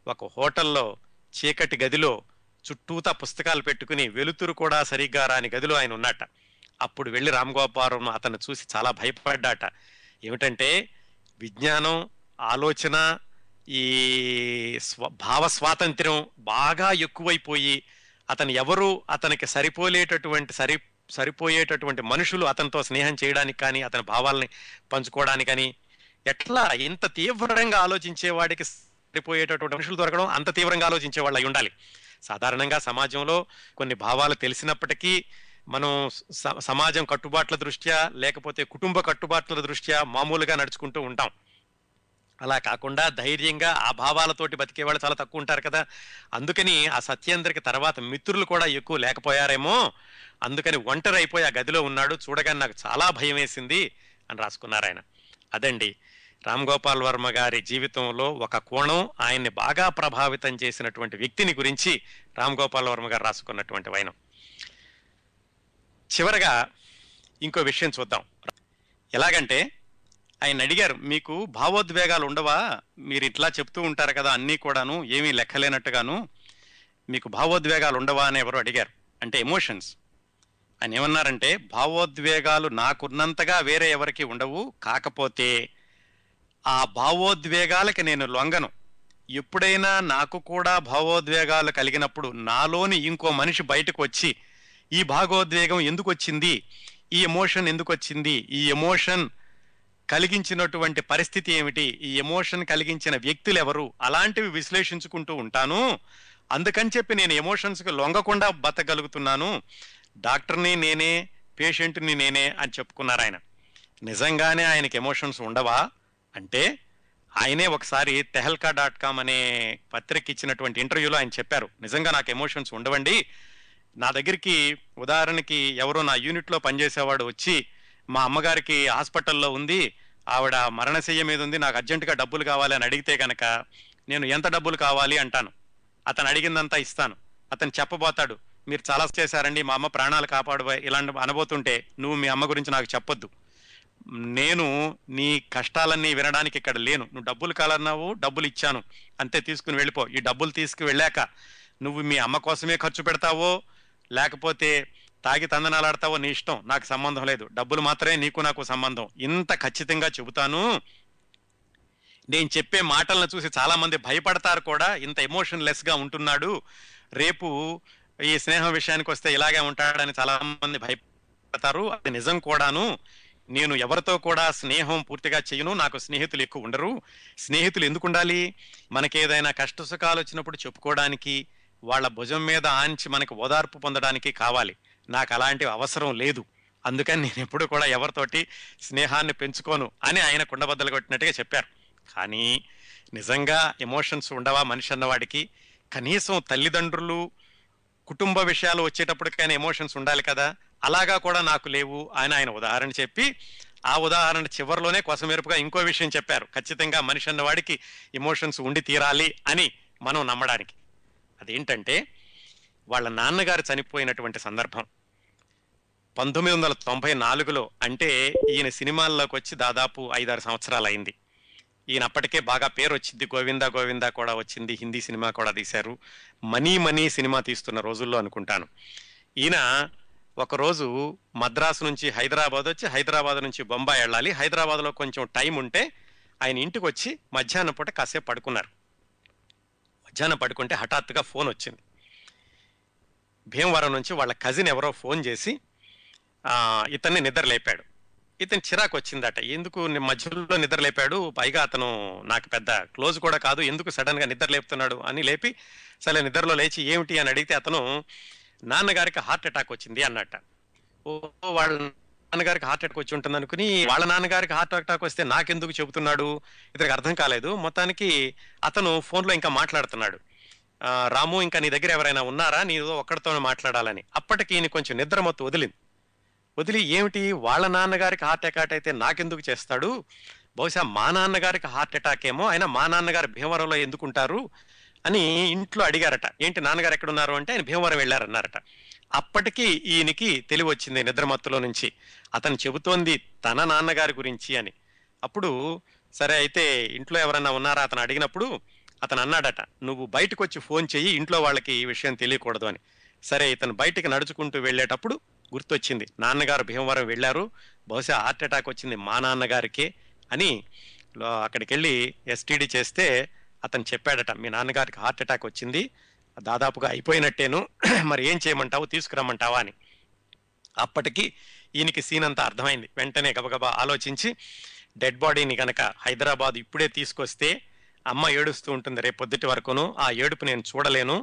ఒక హోటల్లో చీకటి గదిలో చుట్టూతా పుస్తకాలు పెట్టుకుని వెలుతురు కూడా సరిగ్గా రాని గదిలో ఆయన ఉన్నట్ట. అప్పుడు వెళ్ళి రామ్ గోపాల్ వర్మ అతన్ని చూసి చాలా భయపడ్డాట. ఏమిటంటే విజ్ఞానం, ఆలోచన, ఈ భావ స్వాతంత్ర్యం బాగా ఎక్కువైపోయి అతను ఎవరు అతనికి సరిపోయేటటువంటి మనుషులు అతనితో స్నేహం చేయడానికి కానీ అతని భావాల్ని పంచుకోవడానికని ఎట్లా ఇంత తీవ్రంగా ఆలోచించేవాడికి సరిపోయేటటువంటి మనుషులు దొరకడం, అంత తీవ్రంగా ఆలోచించే వాళ్ళు అయి ఉండాలి. సాధారణంగా సమాజంలో కొన్ని భావాలు తెలిసినప్పటికీ మనం సమాజం కట్టుబాట్ల దృష్ట్యా లేకపోతే కుటుంబ కట్టుబాట్ల దృష్ట్యా మామూలుగా నడుచుకుంటూ ఉంటాం. అలా కాకుండా ధైర్యంగా ఆ భావాలతోటి బతికే వాళ్ళు చాలా తక్కువ ఉంటారు కదా. అందుకని ఆ సత్యేంద్రకి తర్వాత మిత్రులు కూడా ఎక్కువ లేకపోయారేమో, అందుకని ఒంటరి అయిపోయి ఆ గదిలో ఉన్నాడు, చూడగానే నాకు చాలా భయం వేసింది అని రాసుకున్నారు ఆయన. అదండి రామ్ గోపాల్ వర్మ గారి జీవితంలో ఒక కోణం, ఆయన్ని బాగా ప్రభావితం చేసినటువంటి వ్యక్తిని గురించి రామ్ గోపాల్ వర్మ గారు రాసుకున్నటువంటి వైనం. చివరగా ఇంకో విషయం చూద్దాం. ఎలాగంటే ఆయన అడిగారు, మీకు భావోద్వేగాలు ఉండవా, మీరు ఇట్లా చెప్తూ ఉంటారు కదా అన్నీ కూడాను ఏమీ లెక్కలేనట్టుగాను, మీకు భావోద్వేగాలు ఉండవా అని ఎవరు అడిగారు. అంటే ఎమోషన్స్. ఆయన ఏమన్నారంటే, భావోద్వేగాలు నాకున్నంతగా వేరే ఎవరికి ఉండవు, కాకపోతే ఆ భావోద్వేగాలకి నేను లొంగను. ఎప్పుడైనా నాకు కూడా భావోద్వేగాలు కలిగినప్పుడు నాలోని ఇంకో మనిషి బయటకు వచ్చి ఈ భావోద్వేగం ఎందుకు వచ్చింది, ఈ ఎమోషన్ ఎందుకు వచ్చింది, ఈ ఎమోషన్ కలిగించినటువంటి పరిస్థితి ఏమిటి, ఈ ఎమోషన్ కలిగించిన వ్యక్తులు ఎవరు, అలాంటివి విశ్లేషించుకుంటూ ఉంటాను. అందుకని చెప్పి నేను ఎమోషన్స్కి లొంగకుండా బతకగలుగుతున్నాను. డాక్టర్ని నేనే, పేషెంట్ని నేనే అని చెప్పుకున్నారు ఆయన. నిజంగానే ఆయనకి ఎమోషన్స్ ఉండవా అంటే, ఆయనే ఒకసారి tehelka.com అనే పత్రిక ఇచ్చినటువంటి ఇంటర్వ్యూలో ఆయన చెప్పారు, నిజంగా నాకు ఎమోషన్స్ ఉండవండి. నా దగ్గరికి ఉదాహరణకి ఎవరో నా యూనిట్లో పనిచేసేవాడు వచ్చి, మా అమ్మగారికి హాస్పిటల్లో ఉంది, ఆవిడ మరణశయ్య మీద ఉంది, నాకు అర్జెంటుగా డబ్బులు కావాలి అని అడిగితే కనుక నేను ఎంత డబ్బులు కావాలి అంటాను. అతను అడిగిందంతా ఇస్తాను. అతను చెప్పబోతాడు, మీరు చాలా చేశారండి, మా అమ్మ ప్రాణాలు కాపాడు ఇలాంటి అనబోతుంటే, నువ్వు మీ అమ్మ గురించి నాకు చెప్పొద్దు, నేను నీ కష్టాలన్నీ వినడానికి ఇక్కడ లేను, నువ్వు డబ్బులు కావాలన్నావు, డబ్బులు ఇచ్చాను, అంతే, తీసుకుని వెళ్ళిపో. ఈ డబ్బులు తీసుకువెళ్ళాక నువ్వు మీ అమ్మ కోసమే ఖర్చు పెడతావో లేకపోతే తాగి తందనాలాడతావో నీ ఇష్టం, నాకు సంబంధం లేదు, డబ్బులు మాత్రమే నీకు నాకు సంబంధం, ఇంత ఖచ్చితంగా చెబుతాను. నేను చెప్పే మాటలను చూసి చాలా మంది భయపడతారు కూడా, ఇంత ఎమోషన్లెస్ గా ఉంటున్నాడు, రేపు ఈ స్నేహం విషయానికి వస్తే ఇలాగే ఉంటాడని చాలా మంది భయపడతారు, అది నిజం కూడాను. నేను ఎవరితో కూడా స్నేహం పూర్తిగా చేయను, నాకు స్నేహితులు ఎక్కువ ఉండరు. స్నేహితులు ఎందుకు ఉండాలి, మనకేదైనా కష్ట సుఖాలు వచ్చినప్పుడు చెప్పుకోవడానికి, వాళ్ళ భుజం మీద ఆంచి మనకి ఓదార్పు పొందడానికి కావాలి. నాకు అలాంటివి అవసరం లేదు, అందుకని నేను ఎప్పుడు కూడా ఎవరితోటి స్నేహాన్ని పెంచుకోను అని ఆయన కుండబద్దలు కొట్టినట్టుగా చెప్పారు. కానీ నిజంగా ఎమోషన్స్ ఉండవా మనిషి అన్నవాడికి? కనీసం తల్లిదండ్రులు కుటుంబ విషయాలు వచ్చేటప్పటికైనా ఎమోషన్స్ ఉండాలి కదా, అలాగా కూడా నాకు లేవు అని ఆయన ఉదాహరణ చెప్పి, ఆ ఉదాహరణ చివరిలోనే కొసమెరుపుగా ఇంకో విషయం చెప్పారు, ఖచ్చితంగా మనిషి అన్నవాడికి ఎమోషన్స్ ఉండి తీరాలి అని మనం నమ్మడానికి. అదేంటంటే, వాళ్ళ నాన్నగారు చనిపోయినటువంటి సందర్భం 1994లో, అంటే ఈయన సినిమాల్లోకి వచ్చి దాదాపు 5-6 సంవత్సరాలు అయింది. ఈయన అప్పటికే బాగా పేరు వచ్చింది, గోవిందా గోవిందా కూడా వచ్చింది, హిందీ సినిమా కూడా తీశారు, మనీ మనీ సినిమా తీస్తున్న రోజుల్లో అనుకుంటాను. ఈయన ఒకరోజు మద్రాసు నుంచి హైదరాబాద్ వచ్చి, హైదరాబాద్ నుంచి బొంబాయి వెళ్ళాలి, హైదరాబాద్లో కొంచెం టైం ఉంటే ఆయన ఇంటికి వచ్చి మధ్యాహ్నం పూట కాసేపు పడుకున్నారు. మధ్యాహ్నం పడుకుంటే హఠాత్తుగా ఫోన్ వచ్చింది. భీమవరం నుంచి వాళ్ళ కజిన్ ఎవరో ఫోన్ చేసి ఇతన్ని నిద్ర లేపాడు. ఇతను చిరాకు వచ్చిందట, ఎందుకు మధ్యలో నిద్ర లేపాడు, పైగా అతను నాకు పెద్ద క్లోజ్ కూడా కాదు, ఎందుకు సడన్ గా నిద్ర లేపుతున్నాడు అని లేపి, సరే నిద్రలో లేచి ఏమిటి అని అడిగితే అతను నాన్నగారికి హార్ట్ అటాక్ వచ్చింది అన్నట్ట. ఓ, వాళ్ళ నాన్నగారికి హార్ట్ అటాక్ వచ్చి ఉంటుంది అనుకుని, వాళ్ళ నాన్నగారికి హార్ట్ అటాక్ వస్తే నాకెందుకు చెబుతున్నాడు, ఇతనికి అర్థం కాలేదు. మొత్తానికి అతను ఫోన్లో ఇంకా మాట్లాడుతున్నాడు, రాము ఇంకా నీ దగ్గర ఎవరైనా ఉన్నారా, నీతో ఒక్కడితోనే మాట్లాడాలని. అప్పటికి ఈయన కొంచెం నిద్రమత్తు వదిలి ఏమిటి, వాళ్ళ నాన్నగారికి హార్ట్ అటాక్ అయితే నాకెందుకు చేస్తాడు, బహుశా మా నాన్నగారికి హార్ట్ అటాక్ ఏమో, అయినా మా నాన్నగారు భీమవరంలో ఎందుకుంటారు అని ఇంట్లో అడిగారట. ఏంటి నాన్నగారు ఎక్కడున్నారు అంటే, ఆయన భీమవరం వెళ్ళారన్నారట. అప్పటికి ఈయనకి తెలివి వచ్చింది నిద్రమత్తులో నుంచి, అతను చెబుతోంది తన నాన్నగారి గురించి అని. అప్పుడు సరే అయితే ఇంట్లో ఎవరన్నా ఉన్నారా అతను అడిగినప్పుడు అతను అన్నాడట, నువ్వు బయటకు వచ్చి ఫోన్ చెయ్యి, ఇంట్లో వాళ్ళకి ఈ విషయం తెలియకూడదు అని. సరే ఇతను బయటికి నడుచుకుంటూ వెళ్ళేటప్పుడు గుర్తొచ్చింది, నాన్నగారు భీమవరం వెళ్ళారు, బహుశా హార్ట్ అటాక్ వచ్చింది మా నాన్నగారికే అని అక్కడికి వెళ్ళి ఎస్టీడీ చేస్తే అతను చెప్పాడట, మీ నాన్నగారికి హార్ట్ అటాక్ వచ్చింది, దాదాపుగా అయిపోయినట్టేను, మరి ఏం చేయమంటావు, తీసుకురమ్మంటావా అని. అప్పటికి ఈయనకి సీన్ అంతా అర్థమైంది. వెంటనే గబగబా ఆలోచించి డెడ్ బాడీని కనుక హైదరాబాద్ ఇప్పుడే తీసుకొస్తే అమ్మ ఏడుస్తూ ఉంటుంది రేపు పొద్దుటి వరకును, ఆ ఏడుపు నేను చూడలేను,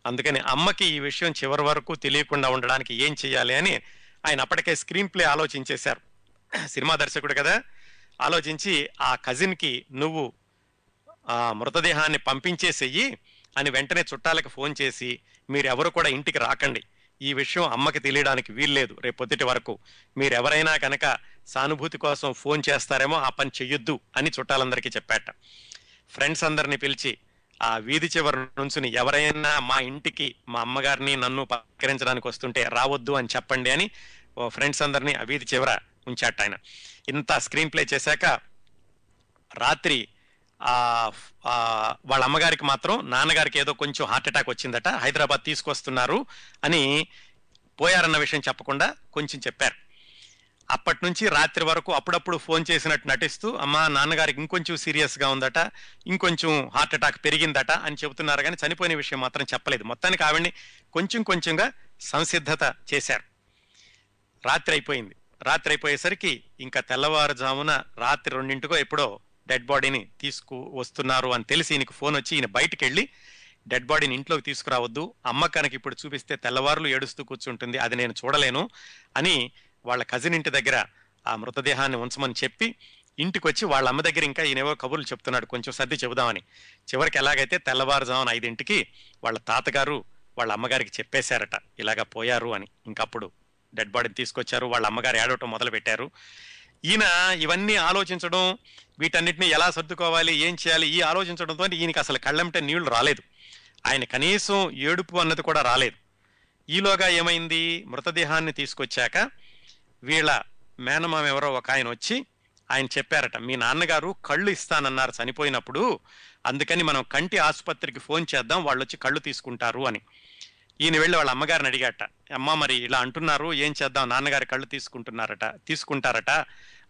అందుకని అమ్మకి ఈ విషయం చివరి వరకు తెలియకుండా ఉండడానికి ఏం చెయ్యాలి అని ఆయన అప్పటికే స్క్రీన్ ప్లే ఆలోచించేశారు. సినిమా దర్శకుడు కదా, ఆలోచించి ఆ కజిన్కి నువ్వు ఆ మృతదేహాన్ని పంపించేసేయి అని వెంటనే చుట్టాలకు ఫోన్ చేసి, మీరెవరు కూడా ఇంటికి రాకండి, ఈ విషయం అమ్మకి తెలియడానికి వీల్లేదు రేపు పొద్దుటి వరకు, మీరెవరైనా కనుక సానుభూతి కోసం ఫోన్ చేస్తారేమో ఆ పని చెయ్యొద్దు అని చుట్టాలందరికీ చెప్పాట. ఫ్రెండ్స్ అందరినీ పిలిచి ఆ వీధి చివరి నుంచుని ఎవరైనా మా ఇంటికి మా అమ్మగారిని నన్ను పలకరించడానికి వస్తుంటే రావద్దు అని చెప్పండి అని ఫ్రెండ్స్ అందరినీ ఆ వీధి చివర ఉంచాట ఆయన. ఇంత స్క్రీన్ ప్లే చేశాక రాత్రి వాళ్ళ అమ్మగారికి మాత్రం నాన్నగారికి ఏదో కొంచెం హార్ట్ అటాక్ వచ్చిందట, హైదరాబాద్ తీసుకొస్తున్నారు అని పోయారన్న విషయం చెప్పకుండా కొంచెం చెప్పారు. అప్పటి నుంచి రాత్రి వరకు అప్పుడప్పుడు ఫోన్ చేసినట్టు నటిస్తూ అమ్మ నాన్నగారికి ఇంకొంచెం సీరియస్గా ఉందట, ఇంకొంచెం హార్ట్ అటాక్ పెరిగిందట అని చెబుతున్నారు, కానీ చనిపోయిన విషయం మాత్రం చెప్పలేదు. మొత్తానికి ఆవిడ్ని కొంచెం కొంచెంగా సంసిద్ధత చేశారు. రాత్రి అయిపోయింది. రాత్రి అయిపోయేసరికి ఇంకా తెల్లవారుజామున రాత్రి 2 ఎప్పుడో డెడ్ బాడీని వస్తున్నారు అని తెలిసి ఈయనకు ఫోన్ వచ్చి ఈయన బయటికి వెళ్ళి డెడ్ బాడీని ఇంట్లోకి తీసుకురావద్దు, అమ్మ కనుక ఇప్పుడు చూపిస్తే తెల్లవారులు ఏడుస్తూ కూర్చుంటుంది, అది నేను చూడలేను అని వాళ్ళ కజిన్ ఇంటి దగ్గర ఆ మృతదేహాన్ని ఉంచమని చెప్పి ఇంటికి వచ్చి వాళ్ళ అమ్మ దగ్గర ఇంకా ఈయనేవో కబుర్లు చెప్తున్నాడు కొంచెం సర్ది చెబుదామని. చివరికి ఎలాగైతే తెల్లవారుజామున 5 వాళ్ళ తాతగారు వాళ్ళ అమ్మగారికి చెప్పేశారట ఇలాగా పోయారు అని. ఇంకప్పుడు డెడ్ బాడీని తీసుకొచ్చారు, వాళ్ళ అమ్మగారు ఏడవటం మొదలు పెట్టారు. ఈయన ఇవన్నీ ఆలోచించడం, వీటన్నిటిని ఎలా సర్దుకోవాలి, ఏం చేయాలి, ఈ ఆలోచించడంతో ఈయనకి అసలు కళ్ళంటే నీళ్లు రాలేదు. ఆయన కనీసం ఏడుపు అన్నది కూడా రాలేదు. ఈలోగా ఏమైంది, మృతదేహాన్ని తీసుకొచ్చాక వీళ్ళ మేనమామ ఎవరో ఒక ఆయన వచ్చి ఆయన చెప్పారట, మీ నాన్నగారు కళ్ళు ఇస్తానన్నారు చనిపోయినప్పుడు, అందుకని మనం కంటి ఆసుపత్రికి ఫోన్ చేద్దాం, వాళ్ళు వచ్చి కళ్ళు తీసుకుంటారు అని. ఈయన వెళ్ళి వాళ్ళ అమ్మగారిని అడిగాట, అమ్మ మరి ఇలా అంటున్నారు ఏం చేద్దాం, నాన్నగారి కళ్ళు తీసుకుంటారట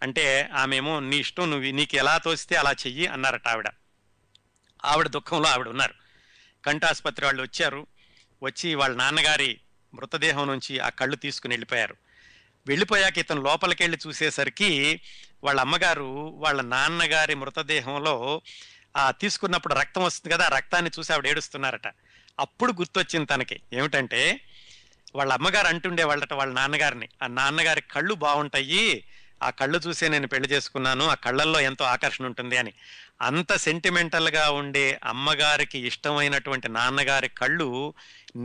అంటే ఆమెమో నీ ఇష్టం, నీకు ఎలా తోస్తే అలా చెయ్యి అన్నారట. ఆవిడ దుఃఖంలో ఆవిడ ఉన్నారు. కంటి ఆసుపత్రి వాళ్ళు వచ్చారు, వచ్చి వాళ్ళ నాన్నగారి మృతదేహం నుంచి ఆ కళ్ళు తీసుకుని వెళ్ళిపోయాక ఇతను లోపలికి వెళ్ళి చూసేసరికి వాళ్ళ అమ్మగారు వాళ్ళ నాన్నగారి మృతదేహంలో తీసుకున్నప్పుడు రక్తం వస్తుంది కదా, ఆ రక్తాన్ని చూసి ఆవిడ ఏడుస్తున్నారట. అప్పుడు గుర్తొచ్చింది తనకి ఏమిటంటే, వాళ్ళ అమ్మగారు అంటుండే వాళ్ళ నాన్నగారిని, ఆ నాన్నగారి కళ్ళు బాగుంటాయి, ఆ కళ్ళు చూసే నేను పెళ్లి చేసుకున్నాను, ఆ కళ్ళల్లో ఎంతో ఆకర్షణ ఉంటుంది అని. అంత సెంటిమెంటల్గా ఉండే అమ్మగారికి ఇష్టమైనటువంటి నాన్నగారి కళ్ళు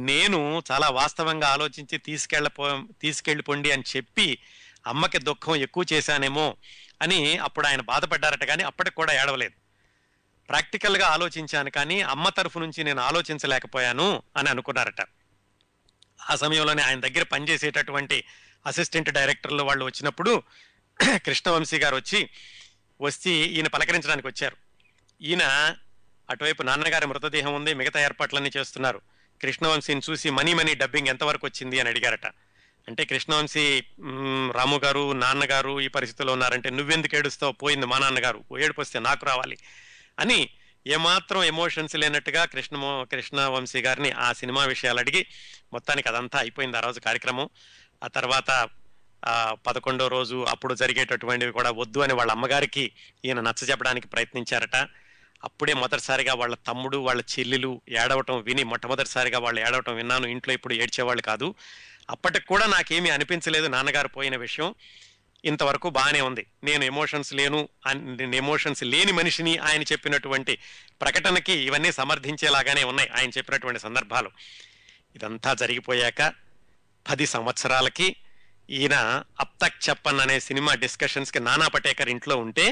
నేను చాలా వాస్తవంగా ఆలోచించి తీసుకెళ్ళిపోండి అని చెప్పి అమ్మకి దుఃఖం ఎక్కువ చేశానేమో అని అప్పుడు ఆయన బాధపడ్డారట. కానీ అప్పటికి కూడా ఏడవలేదు. ప్రాక్టికల్గా ఆలోచించాను కానీ అమ్మ తరఫు నుంచి నేను ఆలోచించలేకపోయాను అని అనుకున్నారట. ఆ సమయంలోనే ఆయన దగ్గర పనిచేసేటటువంటి అసిస్టెంట్ డైరెక్టర్లు వాళ్ళు వచ్చినప్పుడు కృష్ణవంశీ గారు వచ్చి ఈయన పలకరించడానికి వచ్చారు. ఈయన అటువైపు నాన్నగారి మృతదేహం ఉంది, మిగతా ఏర్పాట్లన్నీ చేస్తున్నారు. కృష్ణవంశీని చూసి మనీ డబ్బింగ్ ఎంతవరకు వచ్చింది అని అడిగారట. అంటే కృష్ణవంశీ, రాము గారు నాన్నగారు ఈ పరిస్థితిలో ఉన్నారంటే నువ్వెందుకు ఏడుస్తావు, పోయింది మా నాన్నగారు, ఏడుపు వస్తే నాకు రావాలి అని ఏమాత్రం ఎమోషన్స్ లేనట్టుగా కృష్ణవంశీ గారిని ఆ సినిమా విషయాలు అడిగి మొత్తానికి అదంతా అయిపోయింది ఆ రోజు కార్యక్రమం. ఆ తర్వాత 11వ రోజు అప్పుడు జరిగేటటువంటివి కూడా వద్దు అని వాళ్ళ అమ్మగారికి ఈయన నచ్చజెప్పడానికి ప్రయత్నించారట. అప్పుడే మొదటిసారిగా వాళ్ళ తమ్ముడు వాళ్ళ చెల్లెలు ఏడవటం విని, మొట్టమొదటిసారిగా వాళ్ళు ఏడవటం విన్నాను. ఇంట్లో ఇప్పుడు ఏడ్చేవాళ్ళు కాదు. అప్పటికి కూడా నాకేమీ అనిపించలేదు నాన్నగారు పోయిన విషయం, ఇంతవరకు బాగానే ఉంది, నేను ఎమోషన్స్ లేని మనిషిని ఆయన చెప్పినటువంటి ప్రకటనకి ఇవన్నీ సమర్థించేలాగానే ఉన్నాయి ఆయన చెప్పినటువంటి సందర్భాలు. ఇదంతా జరిగిపోయాక 10 సంవత్సరాలకి ఈయన అబ్ తక్ చెప్పన్ అనే సినిమా డిస్కషన్స్కి నానా పటేకర్ ఇంట్లో ఉంటే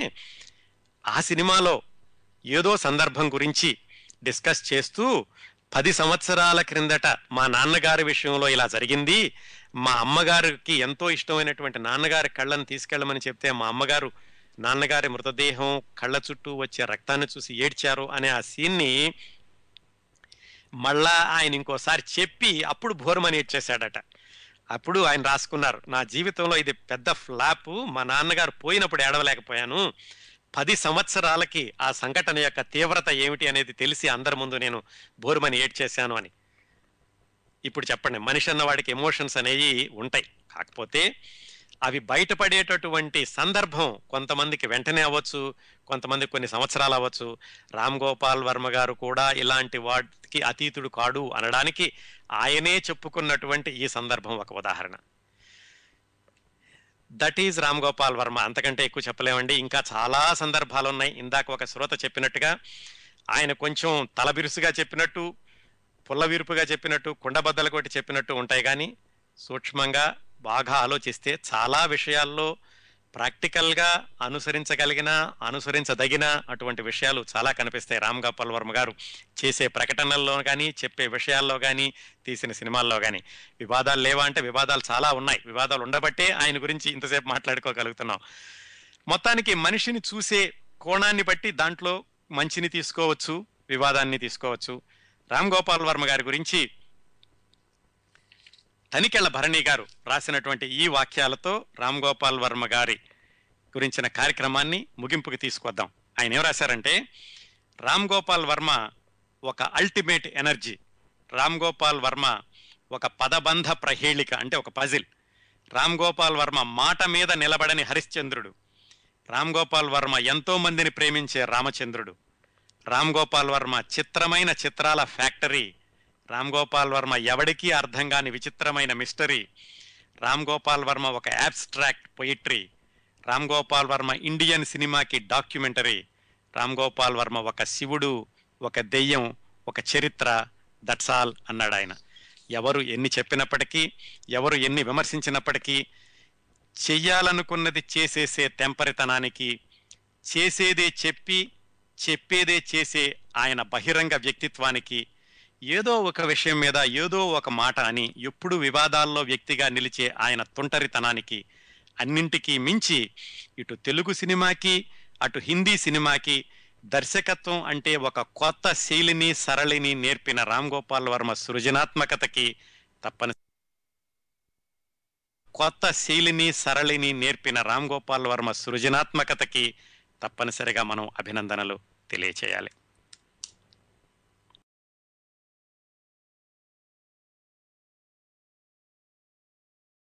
ఆ సినిమాలో ఏదో సందర్భం గురించి డిస్కస్ చేస్తూ 10 సంవత్సరాల క్రిందట మా నాన్నగారి విషయంలో ఇలా జరిగింది, మా అమ్మగారికి ఎంతో ఇష్టమైనటువంటి నాన్నగారి కళ్ళను తీసుకెళ్ళమని చెప్తే మా అమ్మగారు నాన్నగారి మృతదేహం కళ్ళ చుట్టూ వచ్చే రక్తాన్ని చూసి ఏడ్చారు అనే ఆ సీన్ని మళ్ళా ఆయన ఇంకోసారి చెప్పి అప్పుడు భోరమని ఏడ్చేశాడట. అప్పుడు ఆయన రాసుకున్నారు, నా జీవితంలో ఇది పెద్ద ఫ్లాప్, మా నాన్నగారు పోయినప్పుడు ఏడవలేకపోయాను, 10 సంవత్సరాలకి ఆ సంఘటన యొక్క తీవ్రత ఏమిటి అనేది తెలిసి అందరి ముందు నేను బోరుమని ఏడ్చేశాను అని. ఇప్పుడు చెప్పండి, మనిషి అన్న వాడికి ఎమోషన్స్ అనేవి ఉంటాయి, కాకపోతే అవి బయటపడేటటువంటి సందర్భం కొంతమందికి వెంటనే అవ్వచ్చు, కొంతమందికి కొన్ని సంవత్సరాలు అవ్వచ్చు. రామ్ గోపాల్ వర్మ గారు కూడా ఇలాంటి వాటికి అతీతుడు కాడు అనడానికి ఆయనే చెప్పుకున్నటువంటి ఈ సందర్భం ఒక ఉదాహరణ. That is Ram Gopal Varma. అంతకంటే ఎక్కువ చెప్పలేమండి. ఇంకా చాలా సందర్భాలు ఉన్నాయి. ఇందాక ఒక శ్రోత చెప్పినట్టుగా ఆయన కొంచెం తలబిరుసుగా చెప్పినట్టు, పుల్లవిరుపుగా చెప్పినట్టు, కుండబద్దలు కొట్టి చెప్పినట్టు ఉంటాయి, కానీ సూక్ష్మంగా బాగా ఆలోచిస్తే చాలా విషయాల్లో ప్రాక్టికల్గా అనుసరించదగిన అటువంటి విషయాలు చాలా కనిపిస్తాయి. రామ్ గోపాల్ వర్మ గారు చేసే ప్రకటనల్లో కానీ, చెప్పే విషయాల్లో కానీ, తీసిన సినిమాల్లో కానీ. వివాదాలు లేవా అంటే వివాదాలు చాలా ఉన్నాయి. వివాదాలు ఉండబట్టే ఆయన గురించి ఇంతసేపు మాట్లాడుకోగలుగుతున్నాం. మొత్తానికి మనిషిని చూసే కోణాన్ని బట్టి దాంట్లో మంచిని తీసుకోవచ్చు, వివాదాన్ని తీసుకోవచ్చు. రామ్ గోపాల్ వర్మ గారి గురించి తనికెళ్ల భరణి గారు రాసినటువంటి ఈ వాక్యాలతో రామ్ గోపాల్ వర్మ గారి గురించిన కార్యక్రమాన్ని ముగింపుకి తీసుకొద్దాం. ఆయన ఏం రాశారంటే, రామ్ గోపాల్ వర్మ ఒక అల్టిమేట్ ఎనర్జీ. రామ్ గోపాల్ వర్మ ఒక పదబంధ ప్రహేళిక, అంటే ఒక పజిల్. రామ్ గోపాల్ వర్మ మాట మీద నిలబడని హరిశ్చంద్రుడు. రామ్ గోపాల్ వర్మ ఎంతో మందిని ప్రేమించే రామచంద్రుడు. రామ్ గోపాల్ వర్మ చిత్రమైన చిత్రాల ఫ్యాక్టరీ. రామ్ గోపాల్ వర్మ ఎవడికి అర్థం కాని విచిత్రమైన మిస్టరీ. రామ్ గోపాల్ వర్మ ఒక abstract poetry. Ram Gopal Varma Indian సినిమాకి డాక్యుమెంటరీ. రామ్ గోపాల్ వర్మ ఒక శివుడు, ఒక దెయ్యం, ఒక చరిత్ర. దట్స్ ఆల్ అన్నాడు ఆయన. ఎవరు ఎన్ని చెప్పినప్పటికీ, ఎవరు ఎన్ని విమర్శించినప్పటికీ, చెయ్యాలనుకున్నది చేసేసే తెంపరితనానికి, చేసేదే చెప్పి చెప్పేదే చేసే ఆయన బహిరంగ వ్యక్తిత్వానికి, ఏదో ఒక విషయం మీద ఏదో ఒక మాట అని ఎప్పుడు వివాదాల్లో వ్యక్తిగా నిలిచే ఆయన తుంటరితనానికి, అన్నింటికీ మించి ఇటు తెలుగు సినిమాకి అటు హిందీ సినిమాకి దర్శకత్వం అంటే ఒక కొత్త శైలిని సరళిని నేర్పిన రామ్ గోపాల్ వర్మ సృజనాత్మకతకి తప్పనిసరిగా మనం అభినందనలు తెలియచేయాలి.